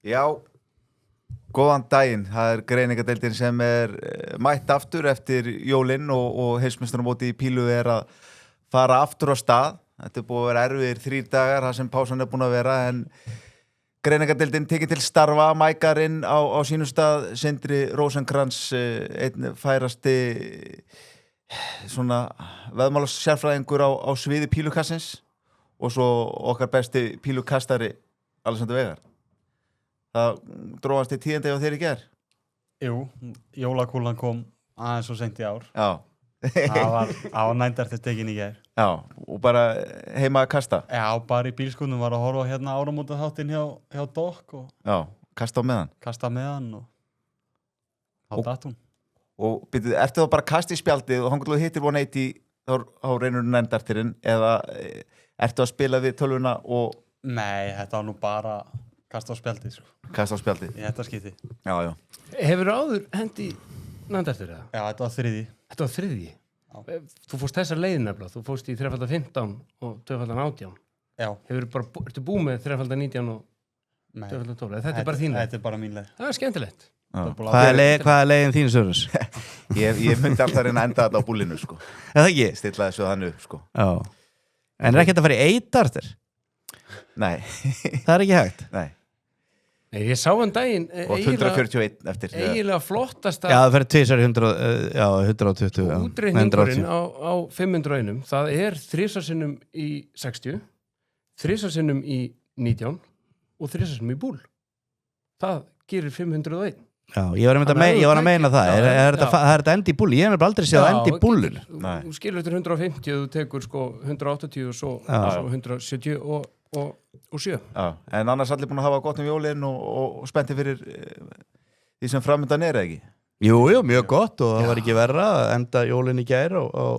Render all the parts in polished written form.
Já, góðan daginn. Það greiningadeildin sem mætt aftur eftir jólin og heimsmeistaramótið í pílu að fara aftur á stað. Þetta búið að vera erfiðir 3 dagar, það sem pásan búin að vera, en greiningadeildin tekið til starfa, mækarinn á sínum stað, Sindri Rósenkrantz, einn færasti svona veðmálasérfræðingur á sviði pílukassins og svo okkar besti pílukastari Alexander Veigar. Það dróðast í tíðindi á þér í gær? Jú, jólakúlan kom aðeins svo seint í ár. Já. Það var nændartið tekin í gær. Já, og bara heima að kasta? Já, bara í bílskúnum var að horfa hérna áramótaþáttinn hjá Dokk og Já, kasta á meðan? Kasta á meðan og þá datt hún. Og byrjuð, ertu þá bara að kasta í spjaldið og hangur þú hittir 180 á reynur nændartirinn eða ertu að spila við tölvuna og... Nei, þetta var nú bara kasta á spjaldið, sko. Kasta á spjaldið? Í þetta skipti. Já. Hefurðu áður hendi nændartir eða? Já, þetta var 3. Þetta var 3. Þú fórst þessar leiðin nefnilega. Þú fórst í 3x15 og 2x18. Já. Ertu búið með 3x19 og 2x12? Þetta bara þín leið? Þetta bara mín leið. Það skemmtilegt. Hvað er leiðin þín, Sörus? Ég myndi alltaf reyna að enda þetta á búlinu, sko. Er það ekki? Stilla þessu þannig, sko. Já. En ekki að fara í eitartir? Nei. Það ekki hægt? Nei, ég sá daginn og 141 eftir. Eiginlega flottasta... Já, það fyrir 120. Útreikningurinn á 501, það 3 sinnum í 60, 3 sinnum í 19 og 3 sinnum í búl. Það gerir 501. Já, ég var að meina það. Er þetta endi í búl? Ég hef aldrei séð að endi í búlun. Þú skilur eftir 150, þú tekur sko 180 og svo 170 og 7. Já, en annars allir búin að hafa gott jólin og spennti fyrir því sem framöndan ekki? Jú, mjög gott og það var ekki verra að enda jólin í gær á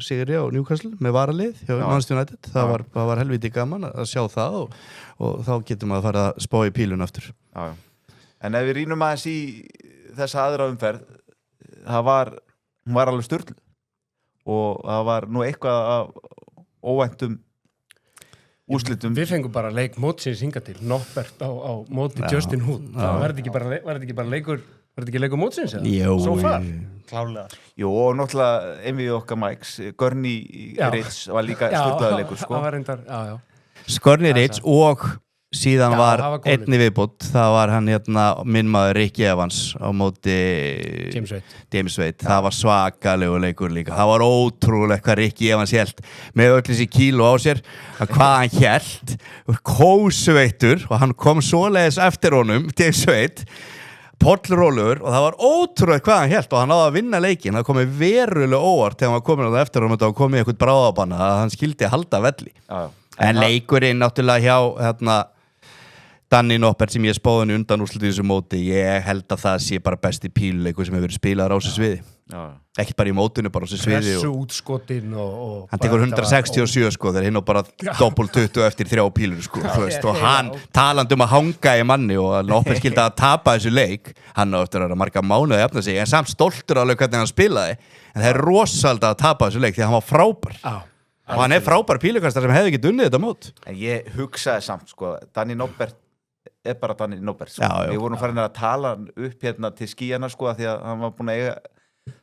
sigri á Newcastle með varalið hjá Manchester United. Það var helviti gaman að sjá það og þá getum að fara að spá í pílun aftur. Já. En ef við rýnum aðeins í þessa aðra umferð, hún var alveg sturluð og það var nú eitthvað af óvæntum úrslitum. Við fengum bara leik mótsins hingað til, Norbert á móti Justin Hood. Það var þetta ekki bara leikur mótsins? Jú. So far? Klárlega. Jú, og náttúrulega einvið okkar Mikes, Gurney Ritz var líka sturlaður leikur, sko. Það var reyndar, já. Gurney Ritz og síðan var einni viðbót, það var hann minn maður Ricky Evans á móti James Wade. Það var svakalegu leikur líka. Það var ótrúlegt hvað Ricky Evans hélt með öll þessi kíló á sér, hvað hann hélt, kósveittur og hann kom svoleiðis eftir honum, James Wade, pollrólur og það var ótrúlegt hvað hann hélt og hann náði að vinna leikinn. Það komið verulega óvart þegar hann var komin á það eftir honum og komið eitthvað bráðabanna að hann skildi halda velli. Já. En leikurinn náttúrulega hjá Danny Noppert sem ég spáði undan úrslitu í þessu móti, ég held að það sé bara besti píluleikur sem hefur verið spilaður á þessu sviði. Ekki bara í mótinu, bara á þessu sviði. Pressu útskotin og hann tekur 167 sko, þegar hinn og bara doppelt 20 eftir 3 pílur sko, og hann talandi að hanga í manni og að Noppert skildi að tapa þessu leik, hann á eftir að vera marga mánuði að efna sig, en samt stoltur alveg hvernig hann spilaði, en það rosalega að tapa þessu leik því að hann var frábær. Og hann frábær pílukastar sem hefði ekki unnið þetta mót. En ég hugsaði samt, sko, Danny Noppert bara Danny Noppert, sko. Já. Við vorum farin að tala upp hérna til skíjana, sko, því að hann var búin að eiga,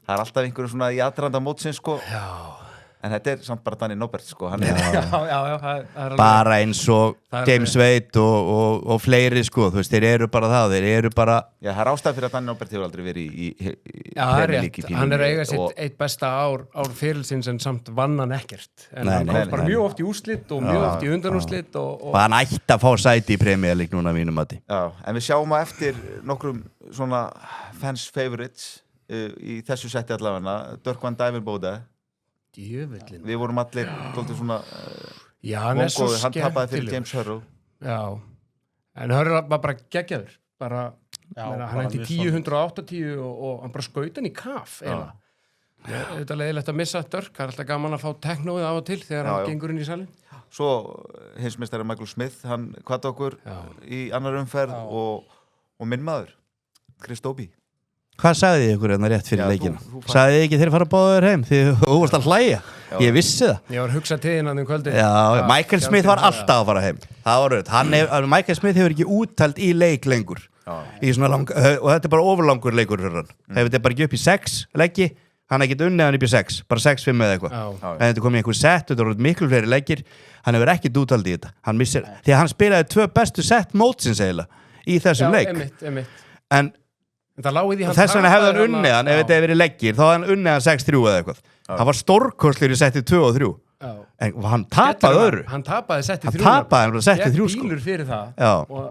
það alltaf einhverjum svona í aðdraganda mótsins, sko. Já. En þetta samt bara Danny Noppert, sko. Hann Já, það alveg... Bara eins og James Wade og fleiri, sko, þú veist, þeir eru bara það, þeir eru bara... Já, það ástæð fyrir að Danny Noppert hefur aldrei verið í Premier League í pílunni. Hann eiga sitt eitt besta ár fyrirlsins en samt vann hann ekkert. En hann kom bara mjög oft í úrslit og mjög oft í undanúrslit og hann ætti að fá sæti í Premier League núna mínum mati. Já, en við sjáum að eftir nokkrum svona fans favorites í þessu setti allavega, Dirk van Dijvenbode. Djöfullinn. Við vorum allir svona hann svo skemmtilegur. Hann tapaði fyrir James Hurrow. Já, en Hurrow var bara geggjaður. Hann hendi 10-180 og hann bara skaut hann í kaf. Þetta er leiðilegt að missa Dirk. Það er alltaf gaman að fá teknóið á og til þegar hann gengur inn í salinn. Svo heimsmeistari Michael Smith, hann hvatti okkur í annar umferð og minn maður, Chris Dobey. Hvað sagði þið ykkur hérna rétt fyrir leikina? þú Sagði þið ekki þeir fara báður heim því þú varst að hlæja? Ég vissi það. Ég var hugsað til þín að kvöldi. Já, Michael Smith var alltaf að fara heim. Það var rauð. Michael Smith hefur ekki úttalt í leik lengur. Í svona og þetta bara ofurlangur leikur fyrir hann. Hefur þetta bara ekki upp í 6 leiki, hann ekki unnið hann upp í 6, bara 6-5 eða eitthvað. En þetta kom í einhver set, þetta voru miklu fleiri leikir, hann hefur ekki úttalt í þetta. Hann missir, því að hann spilaði 2 bestu set mótsins eiginlega í þessum leik. Einmitt. En þess vegna hefði hann unnið hann, ef þetta hefði verið leggir, þá hefði hann unnið hann 6-3 eða eitthvað. Það var stórkostlur í setti 2 og 3. En hann tapaði öðru. Hann tapaði setti 3. Hann tapaði hann setti 3 sko. Bílur fyrir það. Og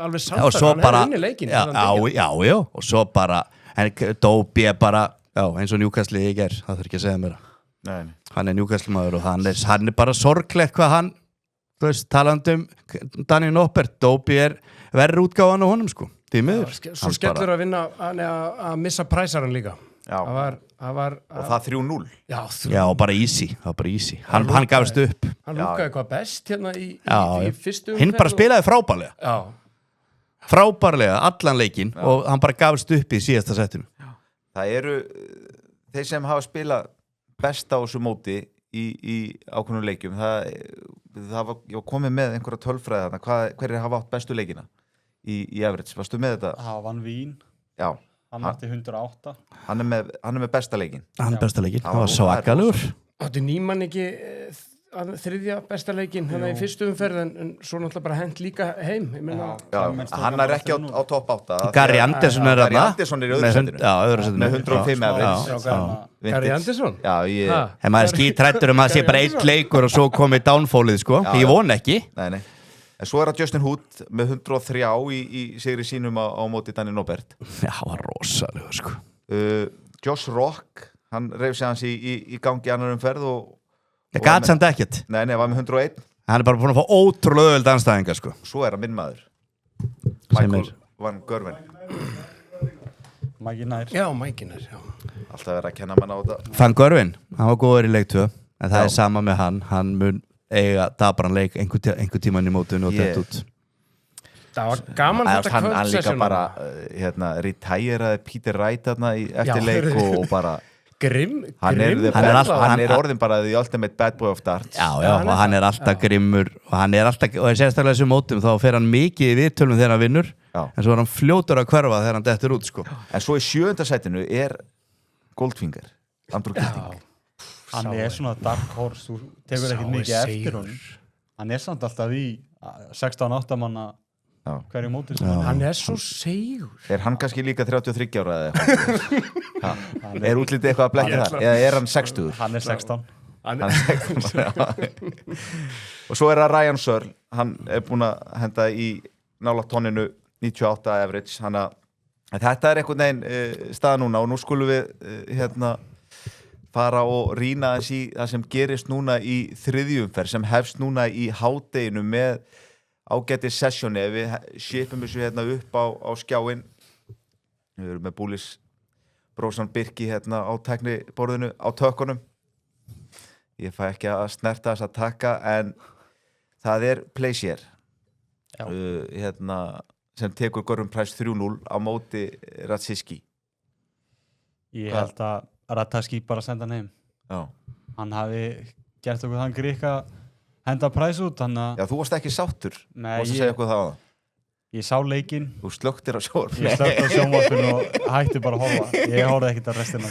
alveg samfæður, hann hefði unnið leikinn. Já. Og svo bara, Dóbi bara, eins og Newcastle í ger, það þurf ekki að segja mér. Nei. Hann Newcastle maður og hann bara sorglegt hvað hann, þú veist, talandum Daniel Noppert, Dóbi verri útgáfan á honum, sko. Svo skellur að vinna að missa præsaran líka. Það var og það 3-0. Já, bara easy. Hann gafst upp. Hann lúkaði hvað best hérna í fyrstu Hinn bara spilaði frábærlega allan leikinn og hann bara gafst upp í síðasta settinu. Það eru þeir sem hafa spilað best á þessu móti í ákveðnum leikjum. Ég var komið með einhverja tölfræði þarna, hverjir hafa átt bestu leikina í average, varstu með þetta? Það vann Vín. Já. Hann átti 108. Hann er með besta leikinn. Hann er besta leikinn, það var svakalegur. Átti Nýmann ekki þriðja besta leikinn hann í fyrstu umferð en svo náttúrulega bara hent líka heim. Hann er ekki á topp 8. Gary Anderson er Gary Anderson er í öðru setinu. Já, öðru setinu. Með 105 average. Gary Anderson? Já, en maður skítrættur að sé bara 1 leikur og svo komið downfallið, sko. Ég von ekki. Nei. En svo það Justin Hood með 103 í sigri sínum á móti Daniel Noppert. Já, það var rosalega, sko. Josh Rock, hann reif sig hans í gangi annar umferð og ég gat samt ekkert. Nei, var með 101. Hann er bara búin að fá ótrúlega öðvöld anstæðingar, sko. Svo hann minn maður. Michael Van Gerwen. Mikey Nær. Já, Mikey Nær, já. Alltaf verið að kenna mann á þetta. Van Gerwen, hann var góður í leik 2, en það er sama með hann mun eiga dabran leik einhver tíman í mótinu og þetta út. Það var gaman þetta kvöldsessjón. Hann líka bara retæraði Peter Wright eftir leik og bara hann er orðin bara the ultimate bad boy of darts. Já, og hann er alltaf grimmur og hann er alltaf, og sérstaklega þessum mótum þá fer hann mikið í viðtölum þegar hann vinnur en svo er hann fljótur að hverfa þegar hann dettur út, sko. En svo í 7. sætinu er Goldfinger, Andrew Gitting. Hann er svona dark horse, þú tekur ekkert mikið eftir honum. Hann er samt alltaf í 16-8 manna hverju móti. Hann er svo segur. Er hann kannski líka 33 ára eða eitthvað? Er útlitið eitthvað að blekja það? Eða er hann 60? Hann er 16. Hann er 16, Og svo er það Ryan Searle, hann er búin að henda í nálægt tonninu 98 average. Þetta er einhvern veginn staða núna og nú skulum við fara og rýna þess í það sem gerist núna í þriðjumferð sem hefst núna í hádeginu með ágæti sessjóni. Við shipum þessu upp á skjáinn. Við erum með Búlis Brósan Birki á tækniborðinu á tökkunum. Ég fæ ekki að snerta þess að taka en það er Plaisier sem tekur Görum Price 3-0 á móti Radziski. Ég held að Ratajski bara senda hann heim. Já. Hann hafi gert okkur þann grík að henda Price út. Já, þú varst ekki sáttur. Nei, Varstu að segja eitthvað það? Ég sá leikinn. Þú slökktir á sjónvarpinu. Ég slökkti á sjónvarpinu og hætti bara að horfa. Ég horfði ekkert að restina.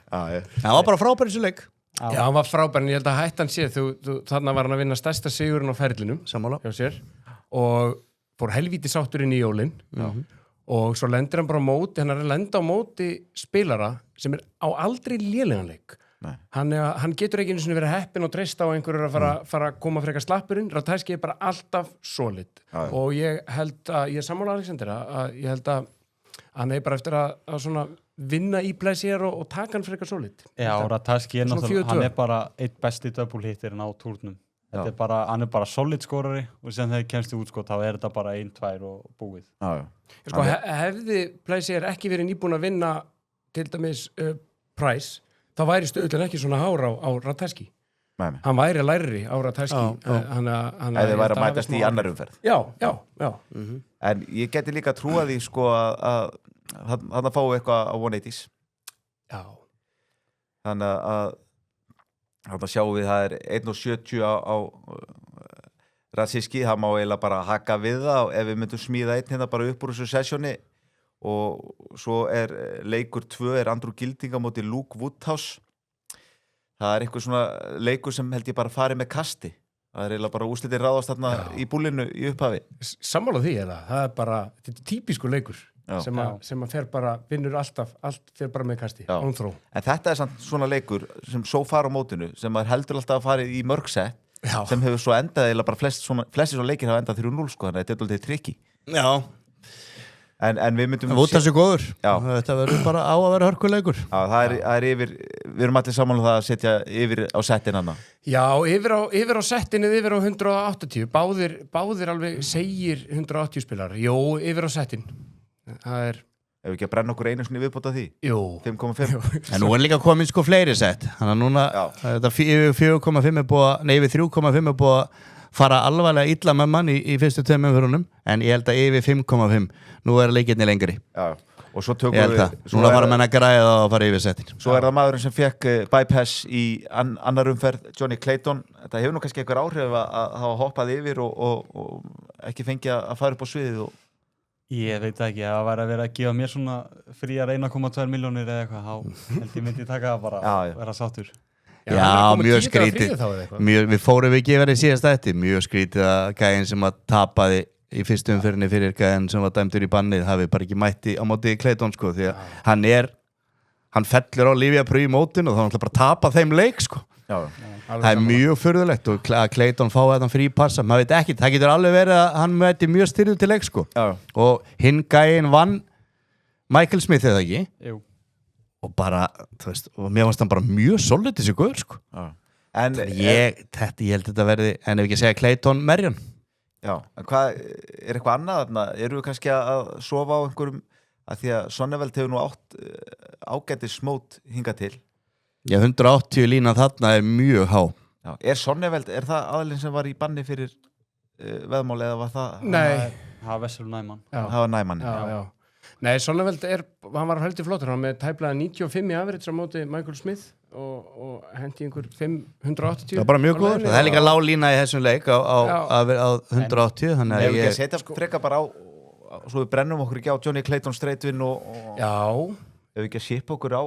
Það var bara frábær þessu leik. Já, hann var frábær, en ég held að hættan sé þarna var hann að vinna stærsta sigurinn á ferlinum. Sammála. Hjá sér. Og fór helvíti sáttur inn í jólin. Og svo lendir hann bara á móti, hann er að lenda á móti spilara sem er á aldrei lélegan leik. Hann getur ekki einu sinni verið heppinn og treysta á einhverjur að fara að koma frekar slappurinn. Ratajski er bara alltaf solid. Og ég held að, ég er sammála Alexander, að ég held að hann er bara eftir að svona vinna í Plaisier og taka hann frekar solid. Já, Ratajski er náttúrulega, hann er bara eitt besti double hittirinn á túrnum. Hann er bara solid skorari og sem þegar kemst í útskot þá er þetta bara 1-2 og búið. Sko, hefði Plaisier ekki verið nýbúin að vinna til dæmis Price, þá væri stöðlun ekki svona hár á Ratajski. Hann væri lærri á Ratajski. Eða væri að mætast í annar umferð. Já. En ég geti líka trúað því sko að þarna fáum við eitthvað á 180s. Já. Þannig að þarna sjáum við það 1.70 á Radziski, það má eiginlega bara haka við það ef við myndum smíða einn hérna bara upp úr þessu sessjóni og svo leikur 2 Andrew Gilding á móti Luke Woodhouse. Það eitthvað svona leikur sem held ég bara farið með kasti. Það eiginlega bara úrslitir ráðast þarna í búlinu í upphafi. Sammála því það bara, þetta típiskur leikur sem að fer bara, vinnur allt fer bara með kasti, on throw. En þetta samt svona leikur sem svo fara á mótinu, sem maður heldur alltaf að fara í mörg sett, sem hefur svo endað eða bara flestir svona leikir hafa endað 3-0 sko, þannig að þetta alltaf trikki. Já. En við myndum... Það er góður. Þetta verður bara á að vera hörkuleikur. Já, það yfir, við erum allir saman það að setja yfir á settin hana. Já, yfir á settinni, yfir á 180. Báðir alveg segir 180 spilar. Jó, yfir á settin. Það Ef við ekki að brenna okkur einu sinni viðbót af því? Jú. 5,5. En nú líka komin sko fleiri sett. Þannig að núna, þetta 4,5 yfir 3,5 búið að fara alvarlega illa með mann í fyrstu 2 umferðunum, en ég held að yfir 5,5 nú leikirnir lengri. Já, og svo tökum við... Núna fara menn að græða það að fara yfir settin. Svo það maðurinn sem fekk bypass í annar umferð, Johnny Clayton. Þetta hefur nú kannski eitthvað áhrif að hafa hoppað yfir og ekki fengið að fara upp á sviðið og... Ég veit ekki, ef það væri að vera að gefa mér svona fríar 1,2 milljónir eða eitthvað, þá held ég myndi taka það bara að vera sáttur. Já, mjög skrítið. Við fórum ekki verið síðast eftir, mjög skrítið að gæinn sem að tapaði í fyrstu umferðinni fyrir gæinn sem var dæmdur í bannið hafi bara ekki mætti á móti Clayton sko, því að hann fellur á lyfjaprufu í mótinu og þá náttúrulega bara tapa þeim leik sko. Já. Það mjög furðulegt og að Clayton fái þetta frípassa, maður veit ekki, það getur alveg verið að hann mæti mjög styrðu til leik sko. Og hinn gæinn vann Michael Smith eða ekki? Jú. Og bara, þú veist, og mér fannst hann bara mjög solid þessi guður sko. En ég held þetta verði, en ef ekki segja Clayton Marion. Já, en hvað, eitthvað annað þarna? Eru við kannski að sofa á einhverjum, að því að Sonneveld hefur nú átt ágætis smót hingað til? Já, 180 línan þarna mjög há. Já, Sonneveld, það aðlinn sem var í banni fyrir veðmáli eða var það? Nei. Það var Vessel Næmann. Það var Næmann, já. Nei, Sonneveld hann var heldur flottur, hann með tæplega 95 í average á móti Michael Smith og hendi einhver 580. Það bara mjög góður. Það líka lág lína í þessum leik á 180, þannig að ég... Ef við ekki að setja freka bara á, svo við brennum okkur ekki á Johnny Clayton Streitvin og... Já. Ef við ekki að shipa okkur á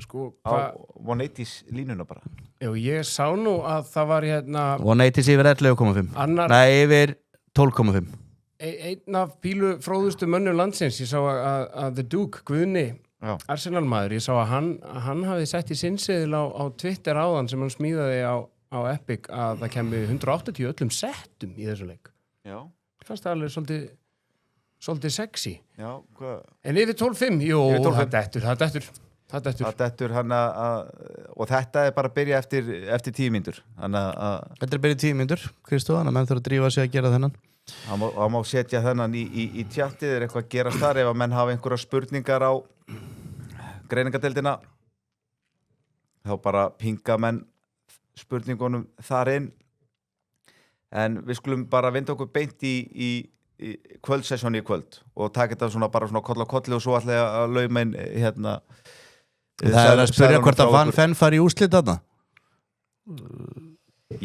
180s línuna bara. Jú, ég sá nú að það var 180s yfir 11,5. Nei, yfir 12,5. Einn af pílufróðustu mönnum landsins, ég sá að The Duke, Guðni, Arsenal-maður, ég sá að hann hafði sett í sinnseðil á Twitter áðan sem hann smíðaði á Epic að það kemur 180 öllum settum í þessu leik. Já. Það fannst það alveg svolítið sexy. Já, hvað? En yfir 12,5, jú, það dettur hann og þetta bara að byrja eftir 10 mínútur. Þetta að byrja 10 mínútur, Kristó, þannig að menn þurfa að drífa sig að gera þennan. Það má setja þennan í tjattið, eitthvað að gerast þar ef að menn hafa einhverja spurningar á greiningadeildina þá bara pinga menn spurningunum þar inn en við skulum bara vinda okkur beint í kvöldsessjónu í kvöld og taka þetta svona bara svona koll á kolli og svo ætla ég að lauma inn Það að spyrja hvort að Van Fenn fari í úrslit þarna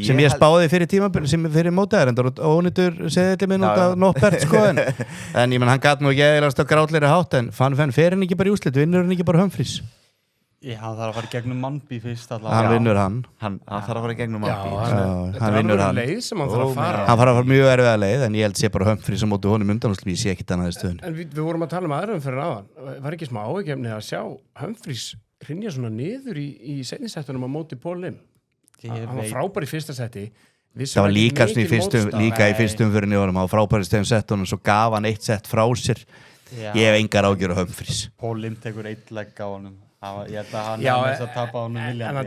sem ég spáði fyrir tímabili sem fyrir mótæðar og ónýtur segði minn út af Noppert sko en ég menn hann gat nú ekki eðilast á grátleiri hátt en Van Fenn fer hann ekki bara í úrslit vinnur hann ekki bara Humphries Já, hann þarf að fara í gegnum Mannby fyrst hann vinnur hann þarf að fara í gegnum Mannby hann vinnur hann hann þarf að fara mjög erfiða leið en ég held sé bara Humphries á móti honum undanúrslit ég sé ekkit annað í stöðun En við vorum að tala aðrum fyrir áðan var ekki smá áhugjefni að sjá Humphries hrynja svona niður í seinnisettunum á móti Paul Lim hann var frábær í fyrsta setti það var líka í fyrstum fyrir nýjórum hann var frábær í stegum settunum svo gaf hann eitt sett frá sér ég hef engar ágjör á Humphries Paul Lim tekur eitt legg á honum ég held að hann hefði að tapa á honum en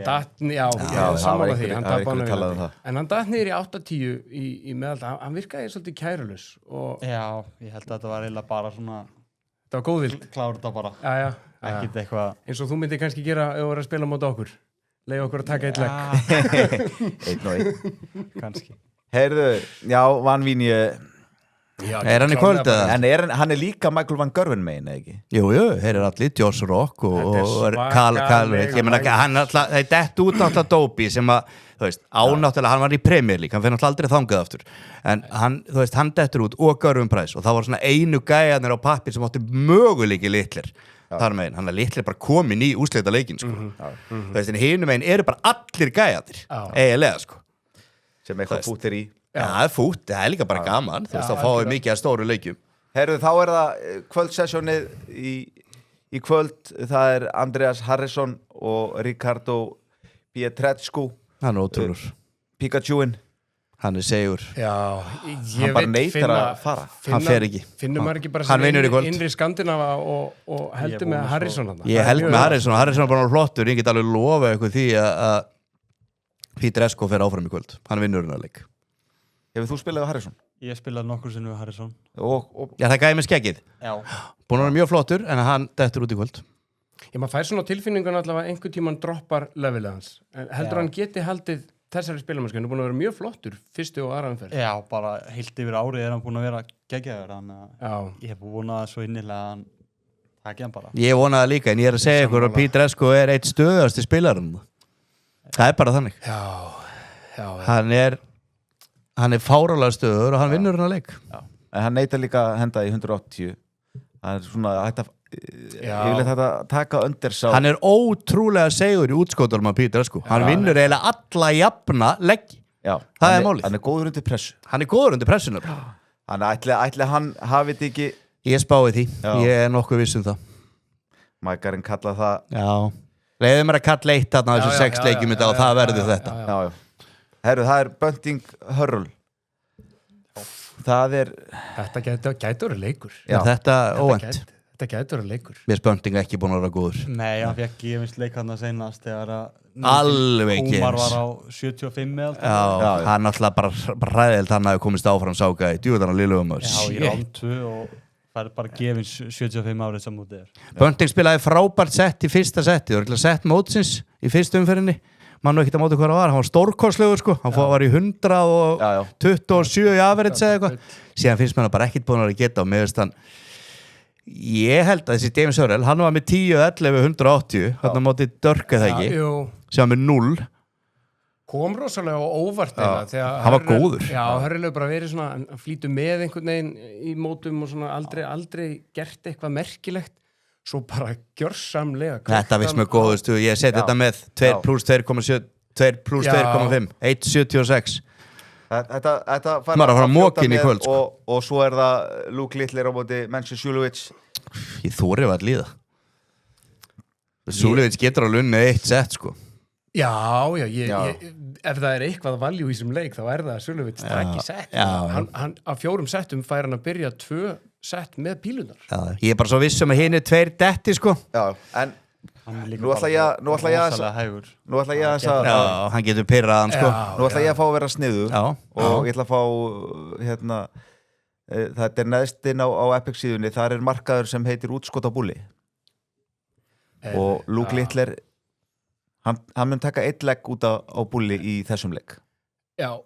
hann datt niður í 8-10 í meðalda hann virkaði svolítið kærulus já, ég held að þetta var eiginlega bara svona það var góðvild klára þetta bara ekkert eitthvað eins og þú myndir kannski gera ef þú verður að spila móti okkur leiði okkur að taka eitt legg einn og einn kannski heyrðu, já, vanvín ég Er hann í kvöld eða? En hann líka Michael Van Gerwen megin, eða ekki? Jú, þeir eru allir, Josh Rock og Carl, ég menna hann alltaf, það er dett út náttúrulega Dóbi sem að, þú veist, ánáttúrulega hann var í Premier League, hann fyrir náttúrulega aldrei þangað aftur en hann, þú veist, hann dettur út og Gerwen Price og það var svona einu gæjarnir á pappir sem átti möguleiki litlir þar megin, hann er litlir bara komin í úrslita leikin sko. Þú veist, en hinum megin eru bara allir gæjarnir eiginlega sko sem eitthvað fúttir í. Já, það er fútt, það er líka bara gaman þú veist, þá fáum við mikið að stóru leikjum. Herru, þá er það kvöldsessjónið í kvöld, það er Andreas Harrison og Ricardo Pietreczku. Hann er ótrúlur. Pikachuinn. Hann er segur. Já, hann bara neitar að fara. Hann fer ekki. Finnum maður ekki bara sem innri Skandinava og heldur með Harrison hann. Ég held með Harrison er bara flottur, ég get alveg lofa eitthvað því að Pietreczku fer áfram í kvöld. Hann vinnur hennar leik. Hefur þú spilað á Harrison? Ég spilaði nokkur sinnum á Harrison. Já, það gæði með skeggið. Já. Búin að vera mjög flottur, en hann dettur út í kvöld. Maður fær svona tilfinningun allavega einhvern tímann droppar levelið hans. Heldur hann geti haldið þessari spilamennska, hann er búin að vera mjög flottur fyrstu og aðra umferð. Já, bara heilt yfir árið er hann búin að vera geggjaður, ég hef vonað svo innilega að hann taki hann bara. Ég vonaði líka, en ég er að segja ykkur að Pietreczku er eitt stöðasti spilarinn. Það er bara þannig. Já. Hann er fárálega stöður og hann vinnur hann að leik. Já. En hann neitar líka að henda í 180. Það er svona yfirleitt hægt að taka undir sá. Hann er ótrúlega segur í útskótarum af Pietreczku. Hann vinnur eiginlega alla jafna leggi. Já, það er málið. Hann er góður undir pressu. Hann er góður undir pressunum. Hann ætli hann hafið þetta ekki. Ég spái því. Já. Ég er nokkuð viss um það. Mækarinn kalla það. Já. Leiðum mér að kalla eitt þarna á þessu 6 leikjum og það verður þetta. Já. Herru, það er Bunting Hurl. Það er... Þetta gætur að leikur. Er þetta óvænt? Þetta gætur að leikur. Mér er Bunting ekki búin að vera góður. Nei, hann fekk gefins leik hann að seinast þegar alveg gefins. Húmar var á 75 með allt. Já, hann alltaf bara ræðild hann hafi komist áfram sáka í djúðan að lillugum. Já, í rántu og það er bara gefins 75 árið sem út er. Bunting spilaði frábært sett í fyrsta setti. Það var sett mótsins í fyrstu umferðinni. Man nú ekkert að móta hvað það var, hann var stórkostlegur sko, hann var í 127 í average eða eitthvað, síðan finnst mér hann bara ekkert búin að geta og með þess að ég held að þessi James Hurrell, hann var með 10, 11, 180, hann á móti Dörka það ekki, sem var með 0. Kom rosalega og óvart þegar hann var góður. Já, Hurrell hefur bara verið svona, hann flýtur með einhvern veginn í mótum og svona aldrei gert eitthvað merkilegt. Svo bara gjörsamlega. Þetta viss með góðustu, ég seti þetta með 2 plus 2,7, 2 plus 2,5, 1,76. Þetta fara að mókin í kvöld sko. Og svo er það Luke Littler á móti Mensa Šulović. Ég þori að líða. Šulović getur að lunni 1 set sko. Já, ef það er eitthvað valjú í þessum leik þá er það Šulović ekki sett. Hann á 4 settum fær hann að byrja 2 sett með pílunar. Já, ég er bara svo viss um að hinn er 2 detti sko. Já, en nú ætla ég að Já, hann getur pyrrað hann sko. Nú ætla ég að fá að vera sniðu og ég ætla að fá þetta er neðstinn á Epic síðunni, þar er markaður sem heitir útskot á búli og Luke Littler hann mun taka 1 legg út á búli í þessum legg. Já.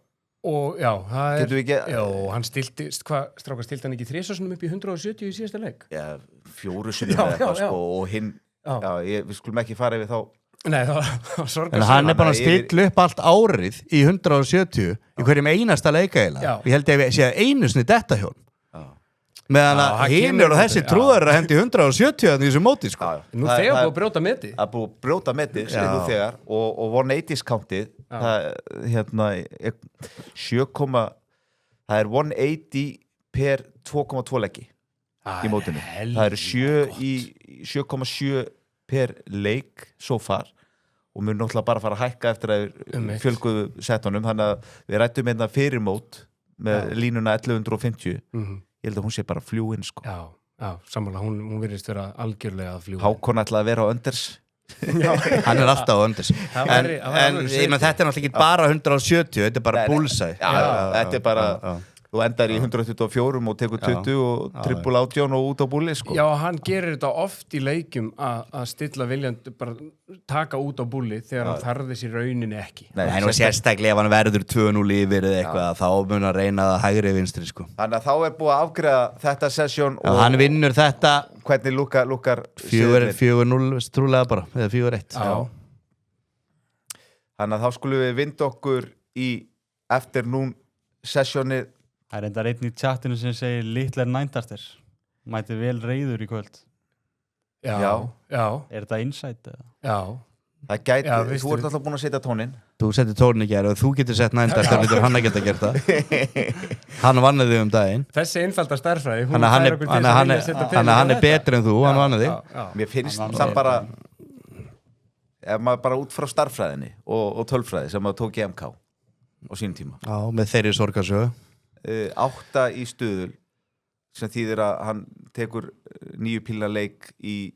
Og já, það er... Ekki... Já, hann stilti, strákar stilti hann ekki 3 upp í 170 í síðasta leik? Já, 4 sinnum eða eitthvað sko og hinn, við skulum ekki fara yfir þá. Nei, það var sorgast. En hann er bara að stilla upp allt árið í 170 í hverjum einasta leika eiginlega. Ég held að ég sé að einu sinni detta hjón. Meðan að hinn og þessi trúðar að hendi 170 í þessu móti sko. Nú þegar búið að brjóta meti. Það búið að brjóta meti, nú þegar og 180 countið það það er 180 per 2,2 leggi í mótinu. Það eru 7,7 per leik so far og mun náttúrulega bara fara að hækka eftir að fjölguðu settunum, þannig að við rættum einna fyrir mót með línuna 1150. Ég held að hún sé bara fljúinn sko. Já, sammála, hún virðist vera algjörlega að fljúinn. Hákon ætlaði að vera á önders. Hann er alltaf á önders. En þetta er náttúrulega ekki bara 170, þetta er bara bullseye. Já, þetta er bara, þú endar í 124 og tekur 20 og triple 18 og út á búli sko. Já, hann gerir þetta oft í leikjum að stilla viljandi bara taka út á búli þegar hann þarði sér rauninni ekki. Nei, hann var sérstaklega ef hann verður 2-0 yfir eða eitthvað þá mun að reyna það hægri vinstri sko. Þannig að þá búið að afgreiða þetta sesjón og hann vinnur þetta hvernig lukkar 4-0 trúlega bara, eða 4-1 Þannig að þá skulum við vinda okkur í afternoon sesjónið. Það reyndar einn í chatinu sem segir litlar nændartir mæti vel reiður í kvöld. Já. Er þetta insight eða? Já. Það gæti, þú ert alltaf búin að setja tónin. Þú setur tónin ekki og þú getur sett nændartir lítur hann að geta gert það. Hann vann þig daginn. Þessi einfalda stærðfræði. Hann betri en þú, hann vann þig. Mér finnst það bara ef maður bara út frá starffræðinni og tölfræði sem maður tók í MK á sínum tíma. Já, með þeirri sorgarsögu. 8 í stuðul sem þýðir að hann tekur 9 pílna leik í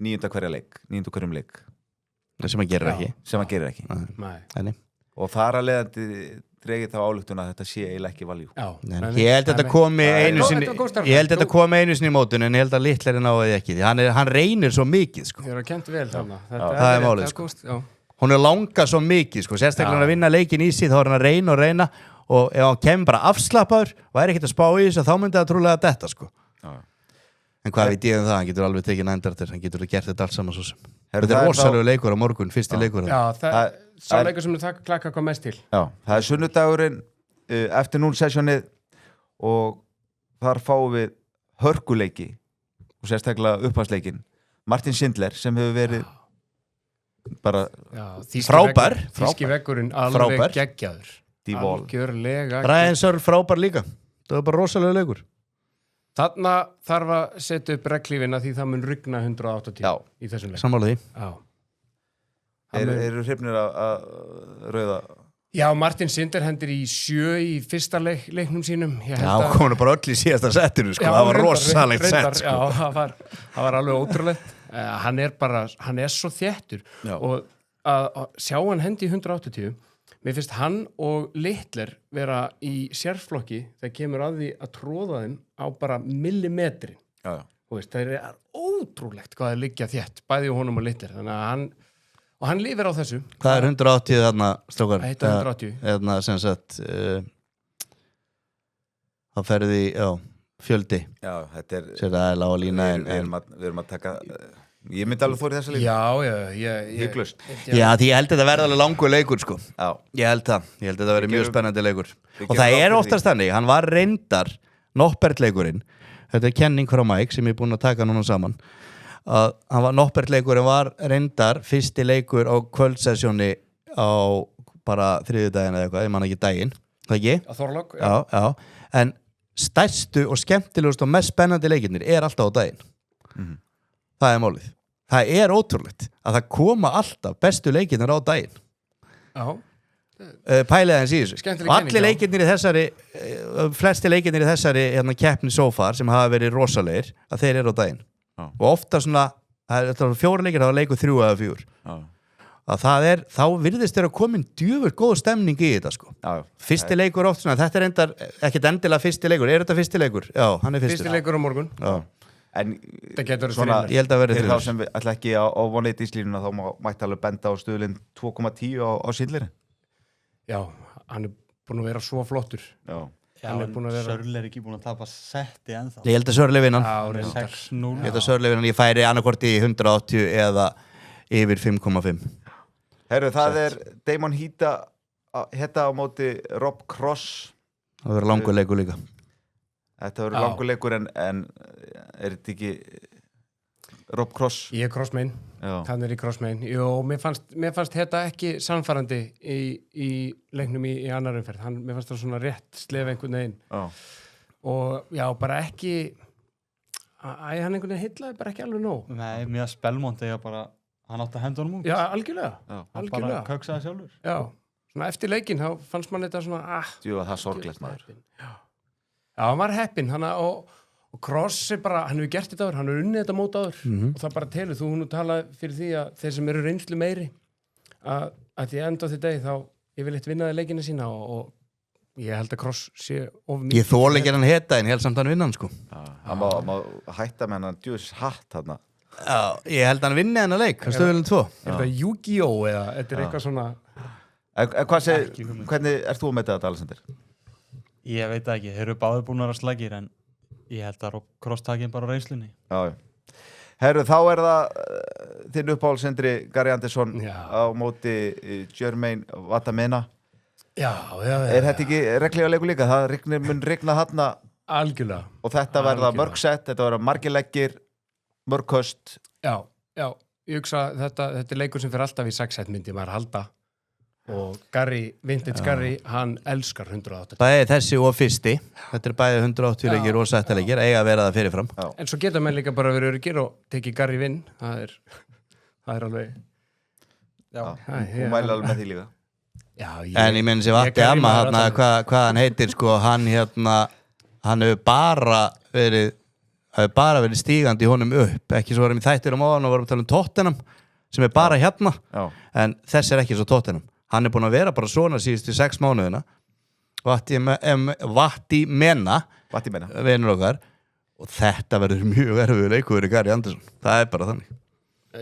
9. hverjum leik. Sem hann gerir ekki. Nei. Og þar að leiðandi dregið þá ályktun að þetta sé eiginlega ekki valjú. Ég held að þetta komi einu sinni í mótun en ég held að litlarinn á því ekki. Hann reynir svo mikið sko. Þið eru að kent vel þarna. Það er málið sko. Hún langað svo mikið sko. Sérstaklega að vinna leikin í síð þá er hann að reyna og ef hann kemur bara afslappaður og er ekkert að spá í þessu þá myndi það trúlega detta sko. En hvað veit ég það? Hann getur alveg tekið nændartir, hann getur gert þetta allt saman svo sem. Þetta rosalegu leikur á morgun, fyrsti leikur. Já, það sá leikur sem þú klakka hvað mest til. Já, það er sunnudagurinn afternoon sessionið og þar fáum við hörkuleiki og sérstaklega upphansleikin. Martin Schindler sem hefur verið bara frábær. Þýski veggurinn alveg geggjaður. Algjörlega. Ryan Searle frábær líka. Það var bara rosalega leikur. Þarna þarf að setja upp reglífina því það mun rigna 180 í þessum leik. Sammála því. Eru hrifnir að rauða? Já, Martin Schindler hendir í 7 í fyrsta leiknum sínum. Kominu bara öll í síðasta settinu sko. Það var rosalegt sett sko. Já, það var alveg ótrúlegt. Hann er svo þéttur og að sjá hann hendi í 180. Mér finnst hann og Littler vera í sérflokki þegar kemur að því að tróða þeim á bara millimetri. Það er ótrúlegt hvað það liggja þétt, bæði honum og Littler. Þannig að hann lifir á þessu. Hvað er 180 þarna, strókar? 180. Þarna sem sagt, þá ferði fjöldi. Já, þetta er... Sér það á lína við erum að taka... Ég myndi alveg fór í þessa líka. Já, hygglust. Já, því ég held að þetta verði alveg langur leikur sko. Já. Ég held að þetta verði mjög spennandi leikur. Og það er oftast þannig, hann var reyndar Noppert leikurinn. Þetta er kenning frá Mike sem ég er búinn að taka núna saman. Noppert leikurinn var reyndar fyrsti leikur á kvöldsessjóni á bara þriðjudaginn eða eitthvað, ég man ekki daginn. Það ekki? Á Þorlák? Já. En stærstu og skemmtilegust og mest spennandi leikirnir er alltaf á daginn. Það er málið. Það er ótrúlegt að það koma alltaf bestu leikirnir á daginn. Já. Pælið hans í þessu. Og allir leikirnir í þessari, flesti leikirnir í þessari keppni so far sem hafa verið rosalegir, að þeir eru á daginn. Og ofta svona, það er 4 leikir, það er leikur 3 eða 4. Að þá virðist þeirra komin djöfur góð stemning í þetta sko. Fyrsti leikur oft svona, þetta er endar, ekkert endilega fyrsti leikur. Er þetta fyrsti leikur? Já, hann er fyrsti. Fyrsti leikur á morgun. Já. En svona, ég held að vera fyrir þá sem við ætla ekki á vonleiti íslínuna þá mætti alveg benda á stuðlinn 2,10 á Schindleri. Já, hann er búin að vera svo flottur. Já, Sörle er ekki búin að tapa setti ennþá. Ég held að Sörle vinnan. 6-0. Ég held að Sörle vinnan, ég færi annarkvort í 180 eða yfir 5,5. Herru, það er Damon Hieta á móti Rob Cross. Það verður langur leikur líka. Þetta verður langur leikur en er þetta ekki Rob Cross? Ég er Crossmain, hann er í Crossmain. Jú, mér fannst þetta ekki sannfærandi í leiknum í annar umferð. Mér fannst það svona rétt slef einhvern veginn. Og já, bara ekki hann einhvern veginn hitlaði bara ekki alveg nóg. Nei, mér að Spelmont eða bara hann átti að henda honum út. Já, algjörlega. Hann bara köksaði sjálfur. Já, svona eftir leikinn þá fannst mann þetta svona Jú, það er sorglegt maður. Já, hann var heppinn, og Cross er bara, hann hefur gert þetta áður, hann hefur unnið þetta mót áður og það bara telur, þú hún talað fyrir því að þeir sem eru reynslu meiri að því enda á því degi þá yfirleitt vinnaði leikina sína og ég held að Kross sé of mikið. Ég þóla ekki hann heta en held samt hann vinna hann sko. Hann má hætta með hann djús hatt þarna. Já, ég held hann vinni hann að leik, hann stöðulinn 2. Er þetta Yu-Gi-Oh eða þetta eitthvað svona... Hvernig ert þú að meta þetta, Alexander? Ég veit ekki, þeir eru báðir búin að vera slagir en ég held að Kross takin bara á reynslunni. Já. Herru, þá það þinn uppáhaldsendri Gary Anderson á móti Jermaine Vatamena. Já. Er þetta ekki reglulega leikur líka? Það mun rigna þarna algjörlega. Og þetta verða mörg sett, þetta verða margir leggir, mörg köst. Já. Ég hugsa þetta er leikur sem fyrir alltaf í 6 set myndi maður halda. Og Vintage Gary, hann elskar 180. Bæði þessi og fyrsti. Þetta bæði 180 leikir og settaleikir, eiga að vera það fyrirfram. En svo geta menn líka bara verið öryggir og tekið Gary vinn. Það er alveg... Já, hún mæla alveg með því líka. Já, en ég menn sem Vatti Amma, hvað hann heitir, sko, hann hefur bara verið stígandi í honum upp. Ekki svo varum í þættir áðan og varum að tala Tottenham, sem bara hérna. En þess ekki svo Tottenham. Hann búin að vera bara svona síðustu 6 mánuðina. Vatimena, vinur okkar. Og þetta verður mjög erfiður leikur fyrir Gary Anderson. Það bara þannig.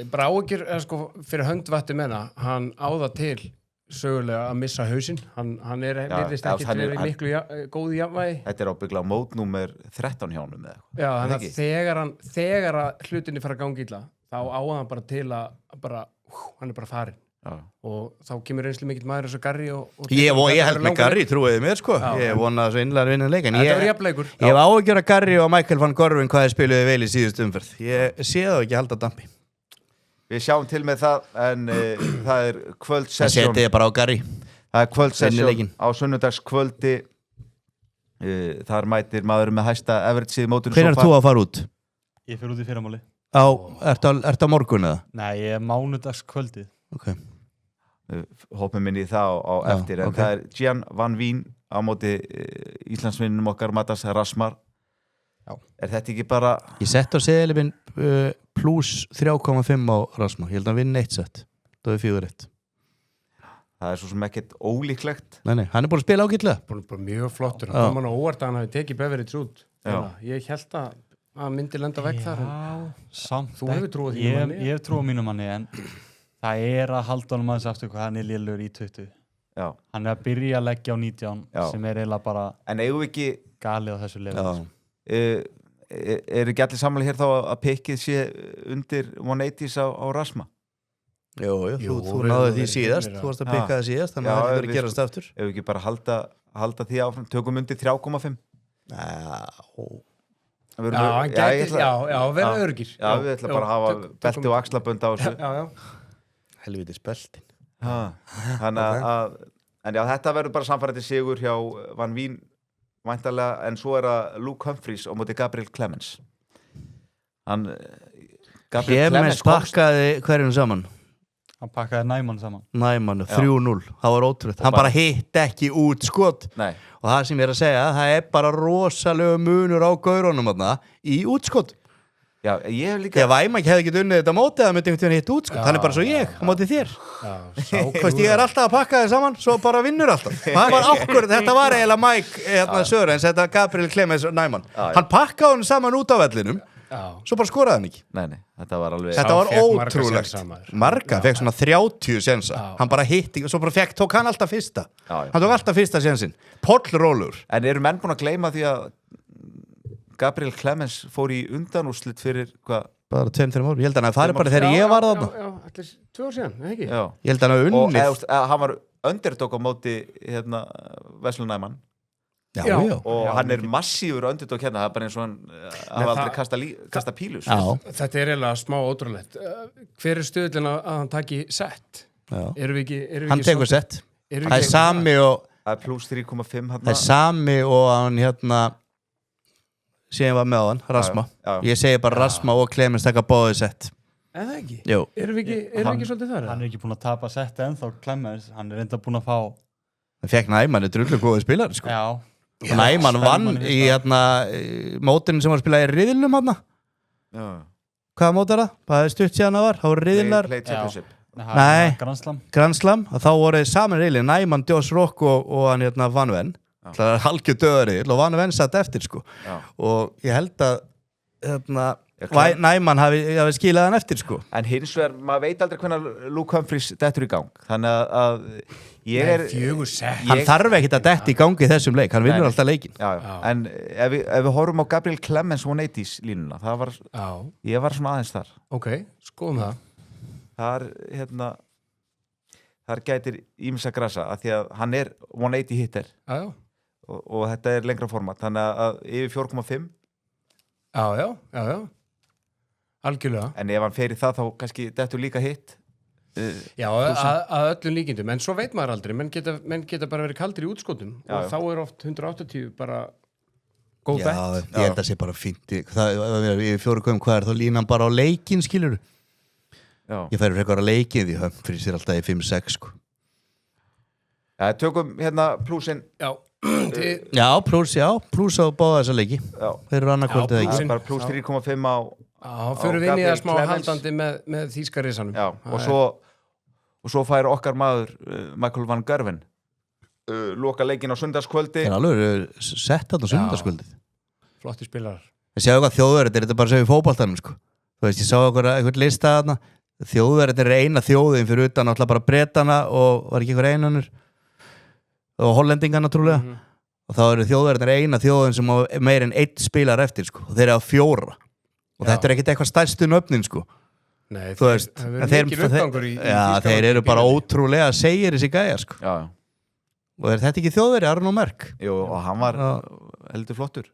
Bara áhyggjur, sko, fyrir hönd Vatimena, hann á það til sögulega að missa hausinn. Hann virðist ekki til verið miklu góð jafnvægi. Þetta ábyggilega mótnúmer 13 hjá honum eða eitthvað. Já, þannig að þegar hlutinni fara að ganga illa, þá á hann bara til að hann bara farin. Og þá kemur einslu mikill maður eins og Gary og ég held með Gary, trúiði mér sko. Ég vona svo innlega að vinna leik. Þetta var jafnleikur. Ég hef áhyggjur að Gary og Michael van Gerwen hvað þeir spiluði vel í síðustu umferð. Ég sé það ekki halda dampi. Við sjáum til með það, en það er kvöldsessjón. Það setið bara á Gary. Það er kvöldsessjón á sunnudagskvöldi. Þar mætir maður með hæsta average í mótinu. Hvenær þú að fara út? Ég fer út í fyrramáli. Ertu á morgun eða? Nei, ég er mánudagskvöldið. Ok. Hoppum inn í það á eftir, en það er Gian Van Veen á móti Íslandsvinnum okkar Matas Rasmar. Er þetta ekki bara... Ég sett á seðilinn plus 3,5 á Rasmar. Ég held að hann vinna 1 sett. Það er 4-1. Það er svo sem ekkert ólíklegt. Nei, hann búin að spila ágætlega. Bara mjög flottur. Það kom hann á óvart að hann hafi tekið Beveridge út. Ég held að myndi lenda vekk þar. Samt. Þú hefur trúið þínum manni. Ég hef trúið mínum manni, en það að halda honum aðeins aftur hvað hann lélegur í 20. Já. Hann að byrja að leggja á 19 sem eiginlega bara en eigum við ekki galið á þessu level. Er ekki allir samlega hér þá að pikkið sé undir 180s á Rasma? Jú, þú náðu því síðast. Þú varst að pikka það síðast, þannig að það ekki verið að gerast aftur. Ef við ekki bara halda því áfram, tökum undir 3,5. Verða öryggir. Já, við ætlum bara að hafa belti og axlabönd á þessu. Já. Helvitis beltin. Þannig að þetta verður bara samfærandi sigur hjá Van Veen væntanlega, en svo það Luke Humphries á móti Gabriel Clemens. Clemens pakkaði hverjum saman? Hann pakkaði Næmann saman. Næmann, 3-0. Það var ótrúlegt. Hann bara hitt ekki út skot. Nei. Og það sem ég að segja, það bara rosalega munur á gaurunum í útskot. Já, ég hef líka... Ef Æmak hefði ekki unnið þetta mótið, það myndi einhvern veginn hitt útskot. Þannig bara svo ég, á mótið þér. Ég er alltaf að pakka þið saman, svo bara vinnur alltaf. Þetta var eiginlega Mike Sörens, þetta Gabriel Clemens Næmann. Hann pakkaði hann saman út á vellinum, svo bara skoraði hann ekki. Nei, þetta var alveg... Þetta var ótrúlegt. Marga fekk svona 30 sensa. Hann bara hitti, svo bara tók hann alltaf fyrsta. Hann tók alltaf fyrsta sensin. Pollrólur. En eru menn búin að gleyma því að Gabriel Clemens fór í undanúrslit fyrir hvað? Bara 2-3 ára. Ég held að það bara þegar ég var þarna. Já, allir 2 ár síðan, ekki? Já. Ég held að hann hafi unnið. Og hann var underdog á móti Wesley Næmann. Já. Og hann massífur underdog hérna. Það bara eins og hann hafa aldrei kasta pílu. Þetta eiginlega smá ótrúlegt. Hver stuðlinn að hann taki sett? Hann tekur sett. Það sami og... Það plus 3,5 hann. Það sami og hann síðan var með á hann, Rasma. Ég segi bara Rasma og Clemens taka báðið sett. Eða ekki? Jú. Erum við ekki svolítið þar? Hann ekki búin að tapa setti ennþá Clemens. Hann enda búin að fá... Það fekk Næmann drullu góðið spilar, sko. Já. Næmann vann í mótinu sem var að spila í riðilnum hann. Já. Hvaða mót það? Það stutt síðan það var. Það voru riðilar. Nei. Grand Slam. Og þá voru saman riðilin Næmann, Josh Rock og hann Van Ven. það er halgjör döðariðil og Van Ven satt eftir sko og ég held að Næman hafi skilað hann eftir sko. En hins vegar, maður veit aldrei hvernig Luke Humphries dettur í gang þannig að ég er hann þarf ekkert að detti í gangi í þessum leik, hann vinnur alltaf leikin en ef við horfum á Gabriel Clemens 180's línuna, það var ég var svona aðeins þar ok, skoðum það þar gætir ýmsa grasa að því að hann er 180 hitter og þetta er lengra format þannig að yfir 4,5 já algjörlega en ef hann fer í það þá kannski dettur líka hitt já, að öllum líkindum en svo veit maður aldrei, menn geta bara verið kaldir í útskotum og þá er oft 180 bara góð bett ég held að sé bara fínt yfir 4,5 hvað er þá línan bara á leikin skilur ég færi frekar á leikin því Humphries er alltaf í 5-6 sko tökum plúsin plús á báða þessa leiki þeir eru annarkvöldið ekki bara plús 3,5 á fyrir við inn í það smá haldandi með þýska risanum og svo fær okkar maður Michael Van Gerwen loka leikin á sunnudagskvöldi það er alveg sett á sunnudagskvöldið flotti spilarar ég séu hvað þjóðverðir þetta bara segja í fótboltanum sko. þú veist ég sá eitthvað lista þarna þjóðverðir er eina þjóðin fyrir utan alltaf bara Bretana og var ekki einhver einanur og hollendingarna trúlega og þá eru þjóðverðir eina þjóðin sem meir en 1 spilar eftir sko. og þeir eru á 4 og þetta er ekkert eitthvað stærstu nöfnin sko. Nei, þú veist þeir eru bara ótrúlega segir þessi gæjar sko. og er þetta ekki þjóðveri Arnó Merk? Jú, og hann var heldur flottur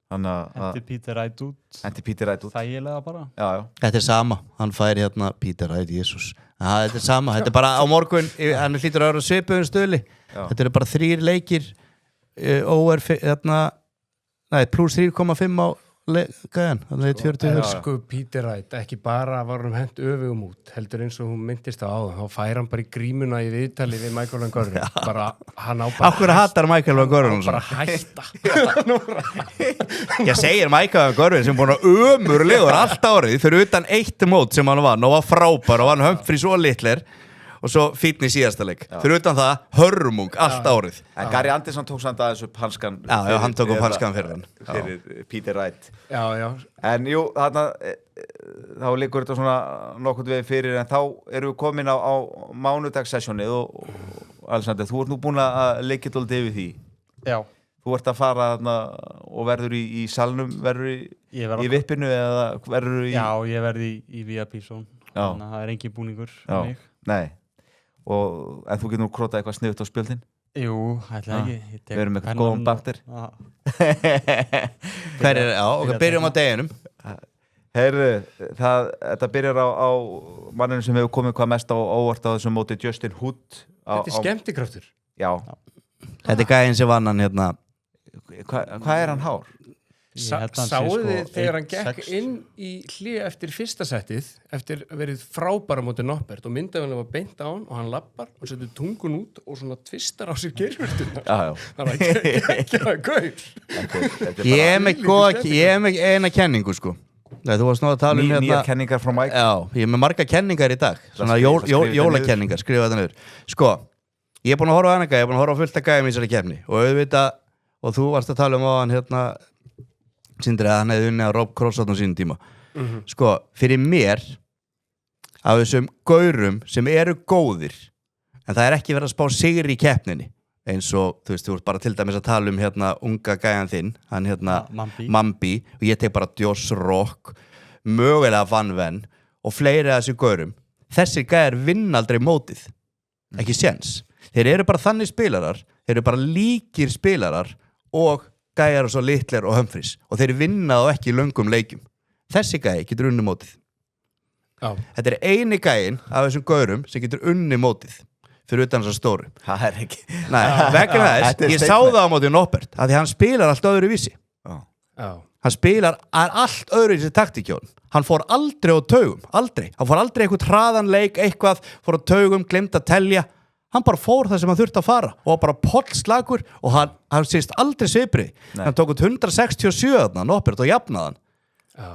Hendi Peter Wright út þægilega bara þetta er sama, hann fær Peter Wright, Jesus þetta er sama, þetta er bara á morgun hann hlýtur að vera svipuðum stöðli þetta eru bara 3 leikir plus 3,5 á gæjan, þannig að 40 Elsku Peter Wright, ekki bara var hann hent öfugum út, heldur eins og hún myndist á áðan, þá fær hann bara í grímuna í viðtali við Michael Van Gerwen bara, hann á bara Akkur hatar Michael Van Gerwen bara hætta Ég segir Michael Van Gerwen sem búin að ömurlegur allt árið fyrir utan 1 mót sem hann vann og var frábær og hann Humphries og Littler og svo fínn í síðasta leik fyrir utan það, hörmung allt árið en Gary Anderson tók samt aðeins upp hanskan hann tók upp hanskan fyrir Peter Wright já. En jú, þá liggur þetta svona nokkurt við fyrir en þá erum við komin á mánudagssessjónið og Alexander, þú ert nú búin að leikja dálítið yfir því þú ert að fara og verður í salnum, verður í vippinu eða verður í Já, ég verði í VIP zone þannig að það er engin búningur Nei en þú getur nú krótað eitthvað sniðut á spjöldin? Jú, ætla ekki Við erum eitthvað góðan baktir byrjum á deginum Heyrðu, þetta byrjar á manninu sem hefur komið hvað mest á óvart á þessum móti Justin Hood Þetta er skemmtikraftur Já Þetta er gæðin sem vann hann Hvað er hann hár? Sáðu þið þegar hann gekk inn í hlið eftir fyrsta settið eftir að verið frábæra móti Noppert og myndaðurinn var beint á hann og hann lappar og setur tungun út og svona tvistar á sér geirvörtuna þannig að ekki að gaur Ég er með eina kenningu sko þú varst nú að tala nýjar kenningar frá Mike ég er með marga kenningar í dag svona jólakenningar, skrifa þetta niður sko, ég er búin að horfa á hana gæja, ég er búin að horfa á fullt að gæja í þessari keppni og auðvitað, og þú varst að tala á hann Sindri að hann hefði unnið að Rob Cross á sínum tíma sko, fyrir mér af þessum gaurum sem eru góðir en það er ekki verið að spá sigri í keppninni eins og, þú veist, þú ert bara til dæmis að tala um unga gæjan þinn hann Mambi og ég tek bara Josh Rock mögulega Van Ven og fleiri af þessu gaurum þessir gæjar vinna aldrei mótið ekki séns, þeir eru bara þannig spilarar þeir eru bara líkir spilarar og gæjar og svo Littler og Humphries og þeir vinna þá ekki í löngum leikjum þessi gæi getur unni mótið þetta er eini gæin af þessum gaurum sem getur unni mótið fyrir utan þessar stóru það er ekki vegna þess, ég sá það á mótið Noppert að því hann spilar allt öðru vísi hann spilar allt öðru vísi taktíkjón hann fór aldrei á taugum, aldrei hann fór aldrei eitthvað hraðan leik, eitthvað fór á taugum, glemt að telja hann bara fór það sem hann þurfti að fara og bara pollslagur og hann sést aldrei sviprið hann tók út 167 Noppert og jafnaðan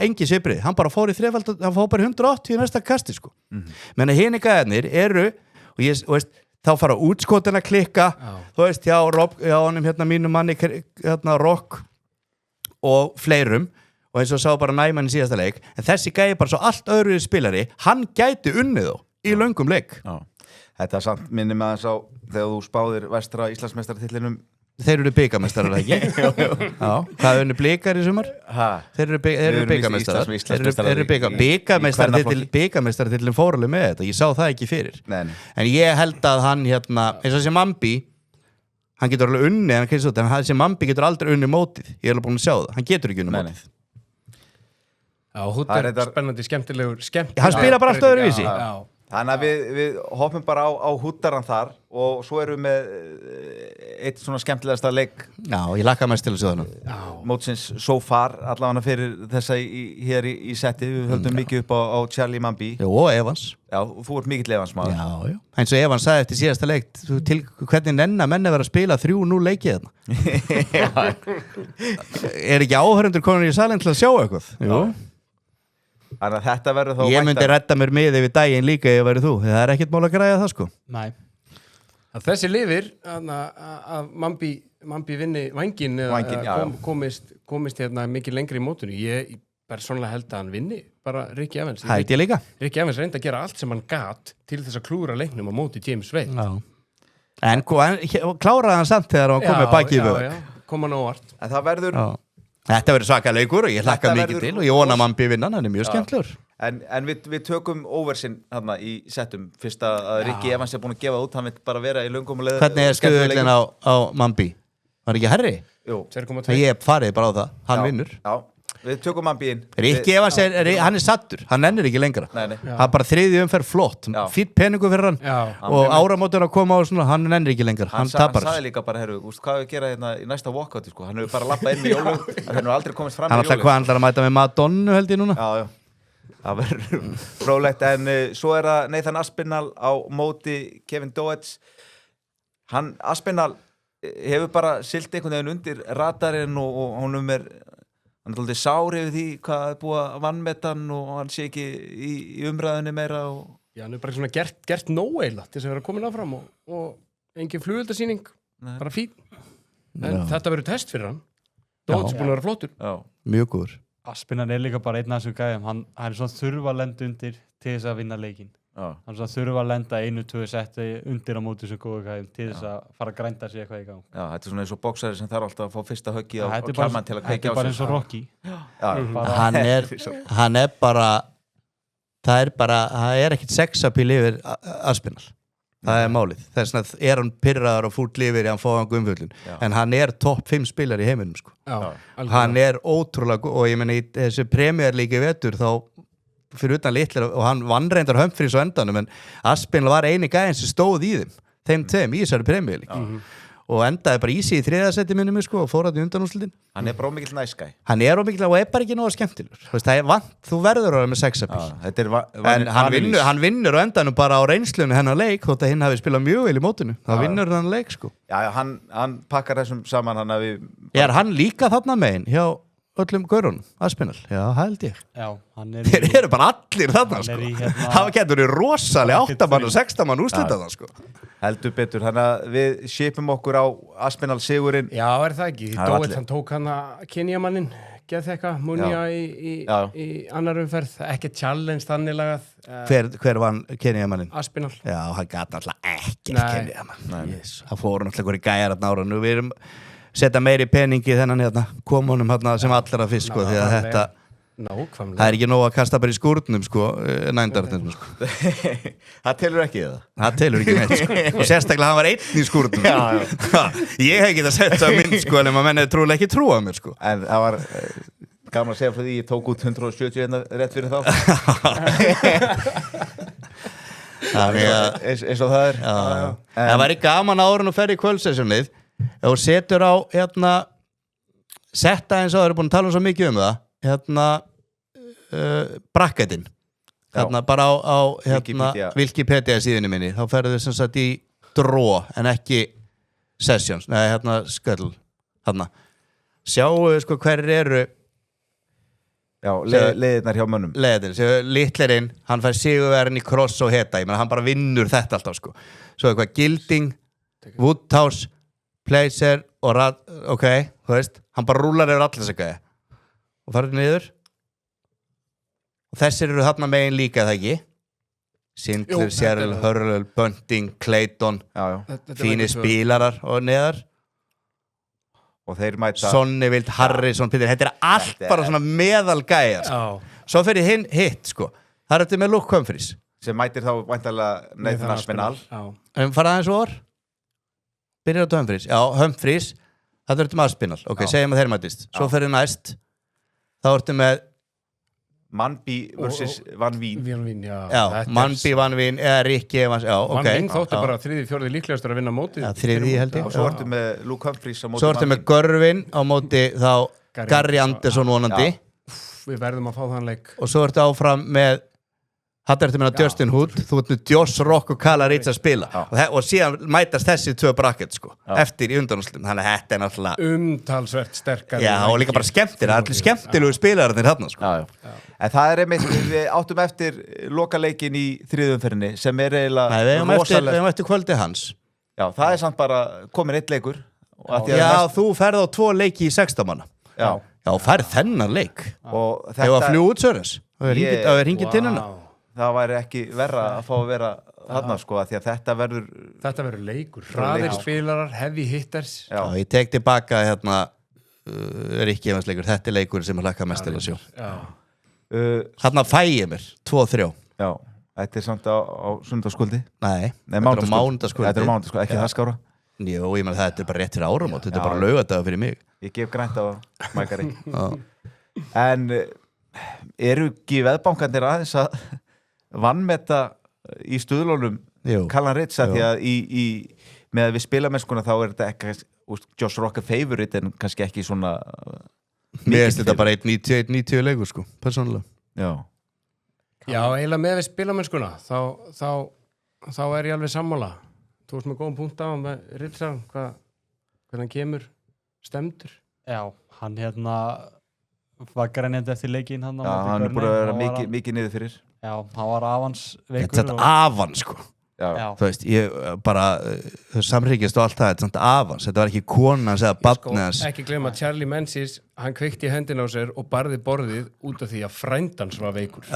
engin sviprið, hann bara fór í þrefald hann fór bara 180 í næsta kasti sko menn að hini gæðarnir eru og veist, þá fara útskotin að klikka þú veist, hjá honum mínum manni Rock og fleirum og eins og sá bara Næmann í síðasta leik en þessi gæi bara svo allt öðru spilari hann gæti unnið þó í löngum leik Þetta samt minni með þess á þegar þú spáðir vestra Íslandsmeistaratitillinum Þeir eru byggameistarar ekki Hvað unnu blikar í sumar? Þeir eru byggameistarar Byggameistaratillin fór alveg með þetta ég sá það ekki fyrir en ég held að hann eins og þessi Mambi hann getur alveg unni en þessi Mambi getur aldrei unni mótið ég er alveg búin að sjá það, hann getur ekki unni mótið Hútt er spennandi, skemmtilegur Hann spila bara allt öðruvísi Þannig að við hoppum bara á húttaran þar og svo erum við með eitt svona skemmtilegasta leik Já, ég lakka mest til að sjá það mótsins so far, allavega fyrir þessa hér í setti, við höldum mikið upp á Charlie Mambi og Evans Já, þú ert mikill Evans maður Já, eins og Evans sagði eftir síðasta leik til hvernig menn vera að spila 3-0 leikið þarna Er ekki áhörundur konur í salin til að sjá eitthvað? Jú Þannig að þetta verður þá Ég myndi redda mér með yfir daginn líka ef verður þú Það er ekkert mál að græja það sko Nei Þessi lifir að Mambi vinni vængin komist mikið lengri í mótunni Ég persónulega held að hann vinni bara Ricky Evans Hætti ég líka Ricky Evans reyndi að gera allt sem hann gat til þess að klúra leiknum á móti James Wade En kláraði hann samt þegar hann kom með baki í vög Kom hann óvart En það verður Þetta verður svaka leikur og ég hlakka mikið til og ég vona Mambi vinnan, hann er mjög skemmtlur En við tökum oversinn þarna í settum fyrst að Ricky Evans er búin að gefa út hann vil bara vera í löngum og leið Hvernig er stöðullin á Mambi? Var ekki herri? Jú Ég farið bara á það, hann vinnur Já, við tökum Mambi inn Ricky Evans hann er sattur, hann nennir ekki lengra Hann bara þriðju umferð flott fýtt peningu fyrir hann og áramótur að koma á svona, hann nennir ekki lengra Hann tapar Hann sagði líka bara, hvað við gera hérna í næsta walkout hann hefur bara lappað inn í jólu hann hefur aldrei komist fram í jólu Hann ætlar að mæta með Madonna held ég núna Já, það verður fróðlegt en svo er það Nathan Aspinall á móti Kevin Doedge Aspinall hefur bara silt einhvern veginn undir radarinn og hann er alltaf sár yfir því hvað er búið að vannmetan og hann sé ekki í umræðinni meira Já, hann er bara svona gert nóg eiginlega til þess að vera komin áfram og engin flugeldasýning bara fín en þetta verður test fyrir hann Doedge búin að vera flottur Mjög góður Aspinall er líka bara einn af þessum gæðum hann er svona þurfa að lenda undir til þess að vinna leikin hann er svona þurfa að lenda 1-2 setti undir á móti þessum góðu gæðum til þess að fara að grænda sig eitthvað í gang Já, þetta er svona eins og boksari sem þarf alltaf að fá fyrsta höggi á kjarmann til að kveikja á sig Þetta er bara eins og Rocky Hann er bara það er ekkit sexapíl yfir Aspinall það er málið, þess vegna er hann pirraður og fúll yfir hann fá hann gummfullin en hann er topp 5 spilar í heiminum sko. Hann er ótrúlega og ég menna í þessu Premier League vetur þá fyrir utan litlir og hann vann reyndar Humphries á endanum en Aspinall var eini gæðin sem stóð í þeim tveim í þessari Premier League og endaði bara í sig í 3. seti minnum sko, og fór að í undanúrslitin Hann er bara ómikill næskæ Hann er ómikill og er bara ekki nóga skemmtilegur það er vant, þú verður að vera með sexapíl en hann vinnur á endanum bara á reynslunum hennar leik þótt að hinn hafi spilað mjög vel í mótinu þá vinnur hann leik sko Já, hann pakkar þessum saman Er hann líka þarna megin hjá öllum gaurunum, Aspinall, já, held ég Þeir eru bara allir þarna sko Það getur verið rosalega 8 mann og 16 mann úrslita það sko Heldur betur, þannig að við shipum okkur á Aspinall sigurinn Já, er það ekki, Doedge hann tók hann að Kenyamannin, Getheka, Munja í annar umferð ekki challenge þannig lagað Hver vann Kenyamannin? Aspinall Já, hann gæti alltaf ekki Kenyamann Það fóru náttúrulega hverju gæjar að nára nú við erum setja meiri peningi þennan koma honum sem allra fyrst sko, því að þetta það er ekki nóg að kasta bara í skúrnum sko, nændarnum sko. Það telur ekki það telur ekki neitt sko. Og sérstaklega hann var einn í skúrnum ég hef ekki það sett það mynd sko, en maður menn trúlega ekki trúa mér sko. En það var gaman að segja frá því ég tók út 170 rétt fyrir þá eins og það er Það væri gaman árun og ferri í kvöldsessjónið og setur á setta eins og það eru búin að tala svo mikið það bracketinn bara á Wikipedia síðunni minni þá ferðu þau sem sagt í draw en ekki sessions schedule sjáu sko hverjir eru Já, leiðirnar hjá mönnum. Leiðirnar, Littlerinn, hann fær sigurverðin í cross og heta, ég meina hann bara vinnur þetta alltaf sko. Svo eitthvað Gilding, Woodhouse, Placer og ok, þú veist, hann bara rúlar yfir allir þess að gæja og farið niður og þessir eru þarna megin líka það ekki Sindler, Sherrill, Hurrell, Bunting, Clayton fínir spílarar og neðar og þeir mæta Sonnevild, Harrison, Peter, þetta allt bara svona meðal gæjar sko. Svo fyrir hinn hitt sko, það þetta með Luke Humphries sem mætir þá væntanlega Nathan Aspinall fara aðeins vor byrjar á Humphries, Humphries það með Aspinall, ok, segjum að þeir mætist svo fyrir næst þá ertu með Manby versus Van Veen Manby, Van Veen eða Ricky Evans Van Veen þóttu bara 3-4 líklegastur að vinna mótið þriði held ég og svo ertu með Luke Humphries á móti svo ertu með Görvin á móti þá Gary Anderson vonandi við verðum að fá þann leik og svo ertu áfram með þetta ertu með Justin Hood þú ert með Josh Rock og Kala Ritz að spila og síðan mætast þessi 2 bracket sko, eftir í undanúrslitum þannig að þetta náttúrulega umtalsvert sterkar og líka bara skemmtir, allir skemmtilegu spilararnir þarna sko. En það einmitt, við áttum eftir lokaleikin í þriðumferðinni sem eiginlega við hefum eftir kvöldi hans já, það samt bara komin 1 leikur þú ferð á 2 leiki í 16 manna já, ferð þennan leik og þegar að fljú út Sörens það er hringið tinnuna það væri ekki verra að fá að vera þarna sko, því að þetta verður leikur, hraðir spilarar, heavy hitters ég tek tilbaka hérna Rikki Evans leikur, þetta er leikur sem ég hlakka mest til að sjá þarna fæ ég mér 2-3 já, þetta er samt á sunnudagskvöldi nei, þetta er mánudagskvöldi, ekki það skára jú, ég menn þetta er bara rétt fyrir áramót þetta er bara laugadagur fyrir mig ég gef grænt á mækari en eru ekki veðbankarnir aðeins að vannmeta í stuðlunum Callan Ritz að því að með að við spilamennskuna þá er þetta ekki Josh Rock er favorite en kannski ekki svona mér finnst þetta bara 1.90 leikur sko, persónulega já, eiginlega með við spilamennskuna þá er ég alveg sammála þú veist með góðum punkt á með Ritz hvernig hann kemur stemdur já, hann var grænjandi eftir leikinn hann er búin að vera mikið niður fyrir já, hann var avans veikur þetta er avans sko þú veist, ég bara samríkist og allt það, þetta er avans þetta var ekki konan eða barnið hans ekki glemma að Charlie Menzies, hann kveikti hendina á sér og barði borðið út af því að frændans var veikur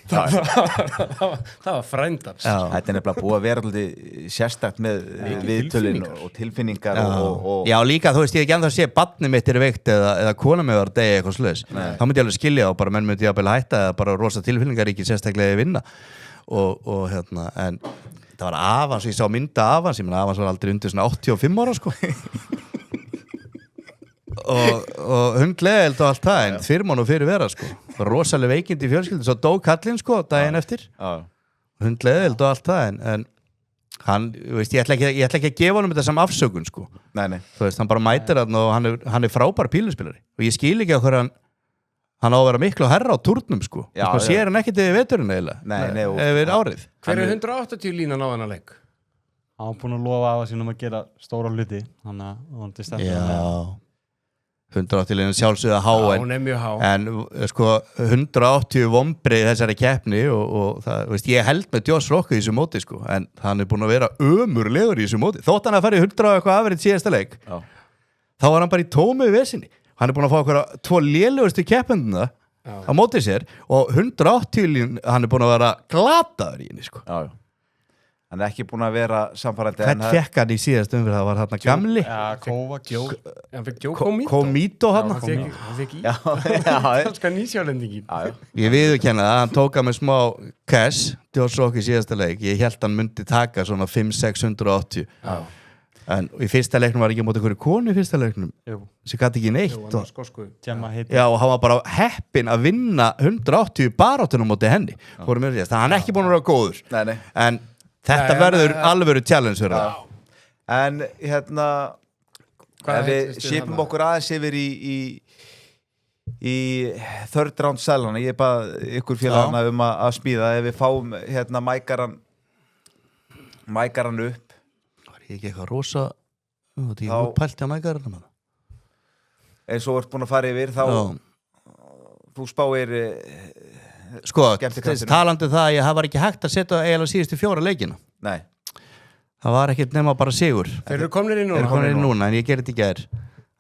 það var frændans þetta er nefnilega búið að vera sérstakt með viðtölin og tilfinningar og já, líka, þú veist, ég ekki ennþá að sé barnið mitt er veikt eða kona mig var degi eitthvað sluðis þá myndi ég alveg skilja og bara menn myndi ég að hætta eða bara rosa tilfinningar ekki sérstaklega að vinna og en það var avans, ég sá mynda avans ég menna avans var aldrei undir svona 85 ára sko og hundlegeld og allt það en firman og fyrir vera sko það var rosalega veikindi í fjölskyldu svo dó kallinn sko daginn eftir hundlegeld og allt það en hann, veist, ég ætla ekki að gefa honum þetta sem afsökun sko nei. Þú veist, hann bara mætir hann og hann er frábær píluspilari og ég skil ekki okkur hann á að vera miklu herra á túrnum sko sér hann ekkert yfir veturinn eiginlega yfir árið hver er 180 línan á þennan leik? hann var búin að lofa af að sínum að gera stóra hluti þannig að hann til stendur 180 línan sjálfsögða hún er mjög há en sko 180 vombrið þessari keppni og það, veist, ég held með Josh Rock í þessu móti sko en hann er búin að vera ömurlegur í þessu móti þótt hann að fara í 100 og eitthvað afrið síðasta leik þá var hann bara í tómu vesinni hann er búin að fá okkur 2 lélegustu keppenduna á móti sér og 180 hann er búin að vera glataður í henni sko. Hann er ekki búin að vera samfærandi hvern fekk hann í síðast umfyrir það var hann gamli hann fekk Joe Komito hann fekk í kannski nýsjálendingin ég viðurkenna það, hann tók að með smá cash Josh Rock í síðasta leik ég held hann myndi taka svona 500-680 en í fyrsta leiknum var ekki móti hverju konu í fyrsta leiknum sem gæti ekki neitt og hann var bara heppinn að vinna 180 baráttunum móti henni þannig að hann er ekki búin að vera góður en þetta verður alvöru challenge fyrir það en ef við sýpum okkur aðeins yfir í third round selana ég bað ykkur félagana að smíða ef við fáum mækaran upp ekki eitthvað rosa þetta er útpælt á mækarinn eins og ert búin að fara yfir þú spáir Sko, skemmtikraftinum. talandi það að það var ekki hægt að setja eiginlega síðustu 4 leikina. Nei. Það var ekkert nema bara sigur. Þeir eru komnir inn Þeir núna. eru komnir inn núna, en ég gerði þetta í gær.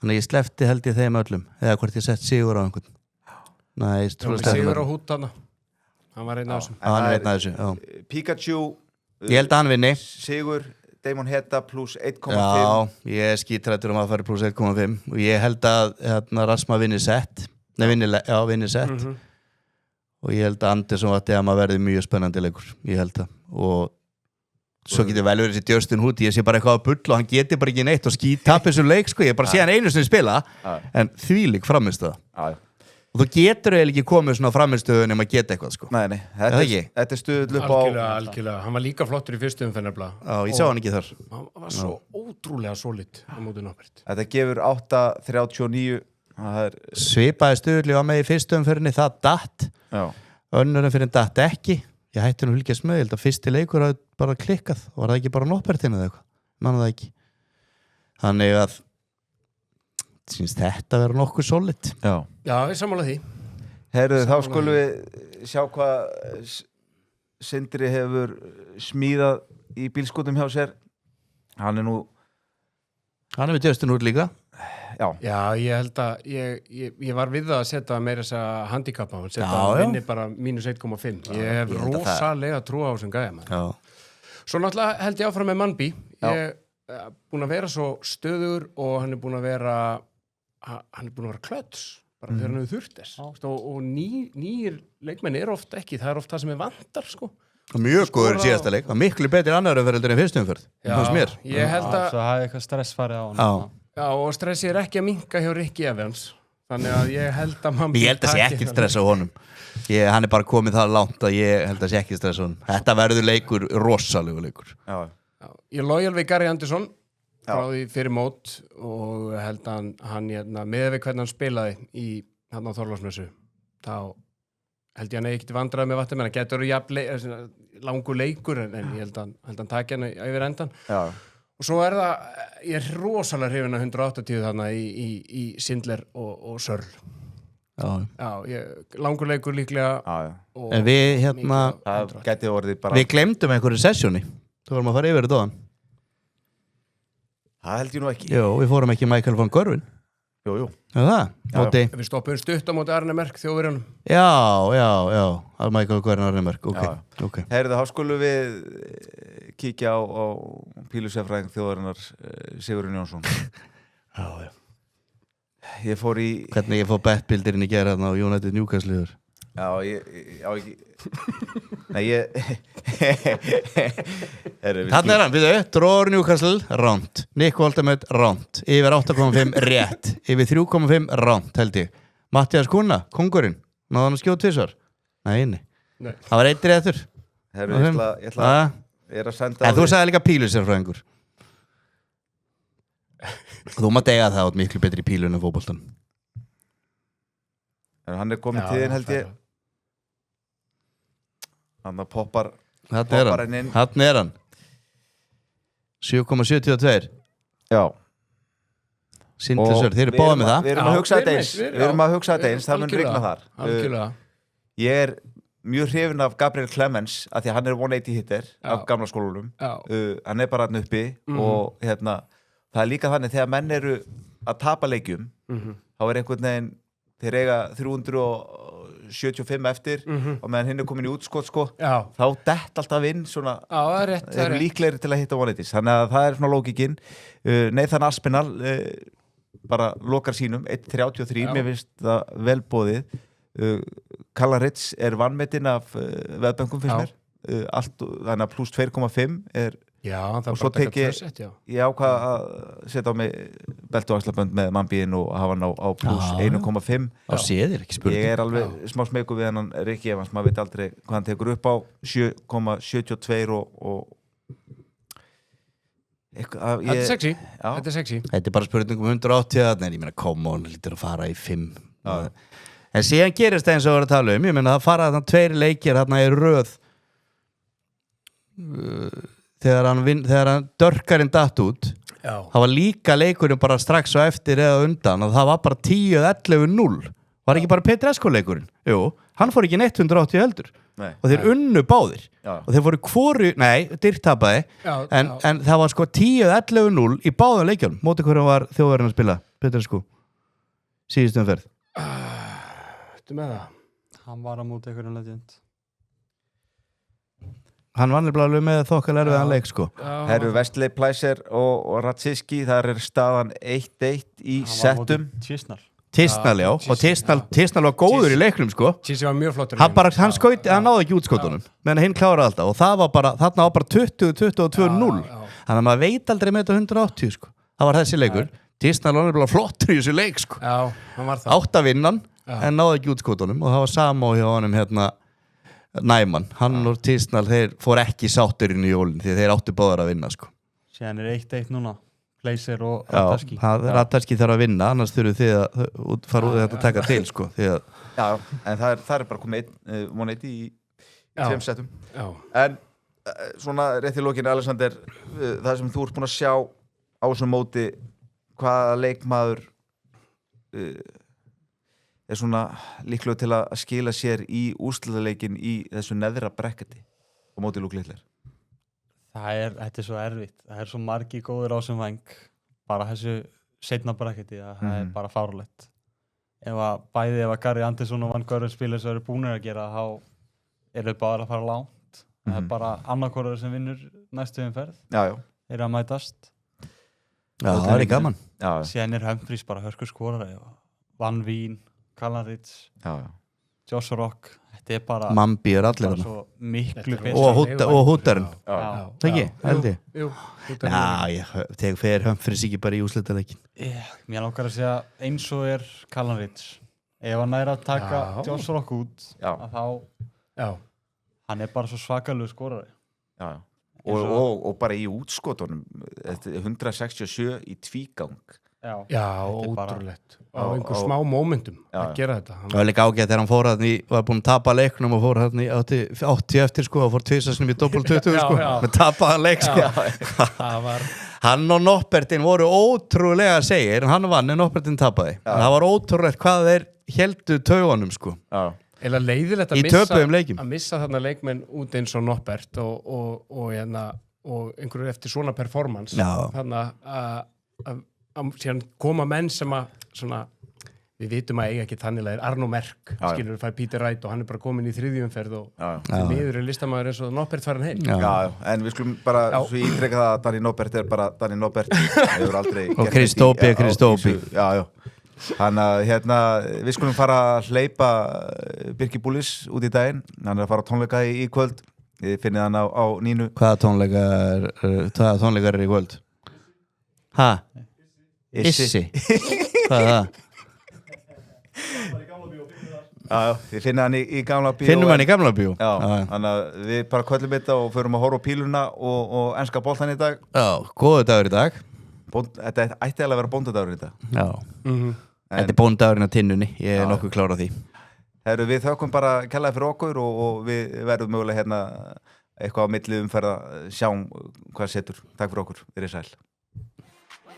Þannig að ég sleppti held ég þeim öllum. Eða hvort ég sett sigur á einhvern. Nei, ég trúi að Sigur á hút þarna. Hann var einn af þessum. hann er einn af þessu, já. Pikachu Ég held að hann vinni. Sigur, Damon Heta plus 1,5. Já, ég er skítrættur að fara plus 1,5 og ég held að Rasma vinni sett. Nei, vinni sett. Og ég held að Andersson og Dema verði mjög spennandi leikur. Ég held það. Og svo getur vel verið þessi Justin Hood, ég sé bara eitthvað að bulla og hann getur bara ekki neitt og skítap þessu leik, sko. Ég bara sé hann einu sinni spila, en þvílík framistöða. Og þú getur eiginlega ekki komið svona framistöðu nema að geta eitthvað, sko. Nei, þetta stuðl upp á... Algjörlega, hann var líka flottur í fyrstu umferð nefnilega. Já, ég sá hann ekki þar. Hann var svo ótrúlega solid á móti Norbert. Þetta gefur 8,39. Svipaði stuðli var með í fyrstu umferðinni, það datt. Önnurinn fyrir datt ekki. Ég hætti nú fylgjast með, ég held að fyrsti leikur hafi bara klikkað. Var það ekki bara Norbertinn eða eitthvað? Manna það ekki. Þannig að syns þetta vera nokkuð solid. Já, ég sammála því. Herðu, þá skulum við sjá hvað Sindri hefur smíðað í bílskotum hjá sér. Hann er við Justin Hood líka. Já, ég held að ég var við að setja meira þess að handicapa hann, setja hann vinni bara mínus 1,5. Ég hef rosalega trú á þessum gæja. Svo náttúrulega held ég áfram með Mannby. Ég er búin að vera svo stöður og hann er búin að vera klöts bara þegar hann hefur þurft þess. Og nýjir leikmenn er oft ekki, það er oft það sem er vantar, sko. Mjög góður í síðasta leik, miklu betri annar umferð en fyrstu umferð. Já, ég held að svo hafi eitthvað stress farið á hann. Já, og stressi er ekki að minnka hjá Ricky Evans. Þannig að ég held að Mannby ég held að sé ekki stress á honum. Hann er bara komið það langt að ég held að sé ekki stress á honum. Þetta verður leikur, rosalegu leikur. Ég lojal við Gary Anderson frá því fyrir mót og held að hann með við hvernig hann spilaði í hann á Þorláksmessu, þá held ég hann ekkert vandraði með vatni, menn að getur langur leikur en ég held að hann taki hann yfir endan. Og svo er það, ég er rosalega hrifin að 180 þarna í Sindler og Sörl. Langur leikur líklega. En við það gæti orðið bara... Við glemdum einhverju sessjóni. Þú vorum að fara yfir þetta á hann. Það held ég nú ekki. Jó, við fórum ekki Michael van Gerwen. Jú. Við stoppum stutt á móti Arnemerk þjóðverjanum. Já, að Michael Gerwen Arnemerk, ok. Herðu, þá skulum við kíkja á pílusefræðing þjóðarinnar Sigurður Jónsson. Já. Ég fór í... Hvernig ég fór bettbildirinn í gera þarna á United Newcastle-liður. Já, ekki... Nei, Þarna er hann, við Dróður Newcastle, ránt. Nick Woltemöld, ránt. Yfir 8,5 rétt. Yfir 3,5 ránt, held ég. Mattias Kuna, kongurinn. Náðu hann að skjóta tvisvar? Nei. Það var eitt réttur. Herru, ég ætla að senda... En þú sagði líka pílusefræðingur. Þú maður eiga það átt miklu betri pílu en fótboltan. Hann er komið tíðin, held ég. Hann poppar hann inn. Hann er hann. 7,72. Já. Sindlisur, þeir eru báðið með það. Við erum að hugsa þetta eins. Það mun rigna þar. Ég er mjög hrifinn af Gabriel Clemens af því að hann er 180 hitter af gamla skólunum. Hann er bara hann uppi og það er líka þannig þegar menn eru að tapa leikjum þá er einhvern veginn þeir eiga 375 eftir og meðan hinn er komin í útskot þá dett alltaf inn svona er líklegri til að hitta 180s þannig að það er svona lógikinn. Nathan Aspinall bara lokar sínum 1.33, mér finnst það velboðið. Callum Ritz er vanmetinn af veðbönkum finnst mér þannig að plus 2,5 er og svo tek ég ákvað að setja á mig beltu og axlabönd með Mannbíinn og hafa hann á plus 1,5 á séðir, ekki spurning. Ég er alveg smá smeykur við hennan Ricky Evans, maður veit aldrei hvað hann tekur upp á 7,72 og Þetta er sexy. Þetta er bara spurning 180 en ég meina come on, lítur að fara í 5 en síðan gerist það eins og að vera að tala ég meina það fara þarna 2 leikir þarna í röð þegar hann dörkarinn datt út það var líka leikurinn bara strax á eftir eða undan og það var bara 10-11-0 Var ekki bara Petresco-leikurinn? Jú, hann fór ekki neitt 180 heldur. Nei. Og þeir unnu báðir. Já. Og þeir fóru Dirk tapaði, en það var sko 10-11-0 í báðum leikjum. Móti hverjum var Þjóðverðin að spila, Petresco? Síðustu umferð. Þetta með það? Hann var á móti einhverjum legend. Hann var nefnilega alveg með þokkal erfiðan leik sko. Herru Vestley, Plæser og Radziski, þar staðan 1-1 í settum. Tisnal, já, og Tisnal var góður í leiknum sko. Tissi var mjög flottur. Hann náði ekki útskotunum, menn hinn kláraði alltaf og þarna var bara 20-22-0. Þannig að maður veit aldrei með þetta 180 sko. Það var þessi leikur. Tisnal var nefnilega flottur í þessu leik sko. Já, hann var það. 8 vinnan, en náði ekki útskotunum og það var sama hjá honum Næman, hann og Tisnal, þeir fór ekki sáttur inn í jólinn því þeir áttu báðar að vinna sko. Síðan 1-1 núna, Plæser og Radziski. Já, Radziski þarf að vinna, annars þurfu þið að fara út þetta að taka til sko. Já, en það er bara komið einn í 5 settum. En svona rétt í lokinni, Alexander, það sem þú ert búin að sjá á þessum móti, hvaða leikmaður er svona líklega til að skila sér í úrslitaleikin í þessu neðra brekkati á móti Luke Littler? Þetta er svo erfitt. Það er svo margi góður á sem væng. Bara þessu seinna brekkati, það er bara fárlegt. Ef að Gary Anderson og Van Gogh spilar sem eru búnir að gera, þá eru bara að fara langt. Það er bara annarkorður sem vinnur næstu umferð. Já. Þeir að mætast. Já, það er gaman. Síðan er Humphries bara hörkur skorari. Van Veen, Kallarits, Josh Rock, þetta er bara Mambi er allir svo miklu betur og Hútarinn ekki, held ég Jú, ég teg fyrir Humphries ekki bara í úrslitaleikin. Mér langar að segja eins og er Kallarits ef hann er að taka Josh Rock út þá hann er bara svo svakalegu skorari og bara í útskotunum 167 í tvígang. Já, ótrúlegt á einhver smá momentum að gera þetta. Það var líka ágætt þegar hann fór var búinn að tapa leiknum og fór 80 eftir sko og fór 2 sinum í doppel 20 sko með tapaðan leik sko. Hann og Noppertin voru ótrúlega segir, hann vann en Noppertin tapaði. Það var ótrúlegt hvað þeir héldu taugunum sko. Eða leiðilegt að missa þarna leikmenn út eins og Noppert og einhverju eftir svona performance. Þannig að síðan koma menn sem að svona, við vitum að eiga ekki þannig Arno Merk, skilur við fær Peter Wright og hann er bara komin í 3. umferð og miður er listamaður eins og Noppert farin heim. Já, en við skulum bara svo ítreka það að Danny Noppert er bara Danny Noppert hefur aldrei og Kristópi Já. Þannig að við skulum fara að hleypa Birki Búlis út í daginn, hann er að fara á tónleika í kvöld, þið finnið hann á Nínu. Hvaða tónleikar er í kvöld? Hæ? Issi Hvað er það? Við finnum hann í gamla bíó. Finnum hann í gamla bíó? Já, þannig að við bara köllum þetta og förum að horfa á píluna og enska boltan í dag. Já, góður dagur í dag. Þetta ætti alveg að vera bóndadagur í dag. Já, þetta er bóndadagurinn á tinnunni, ég er nokkuð klár á því. Herru, við þökkum bara kærlega fyrir okkur og við verðum mögulega eitthvað á milli umferða sjáum hvað setur. Takk fyrir okkur, verið sæl.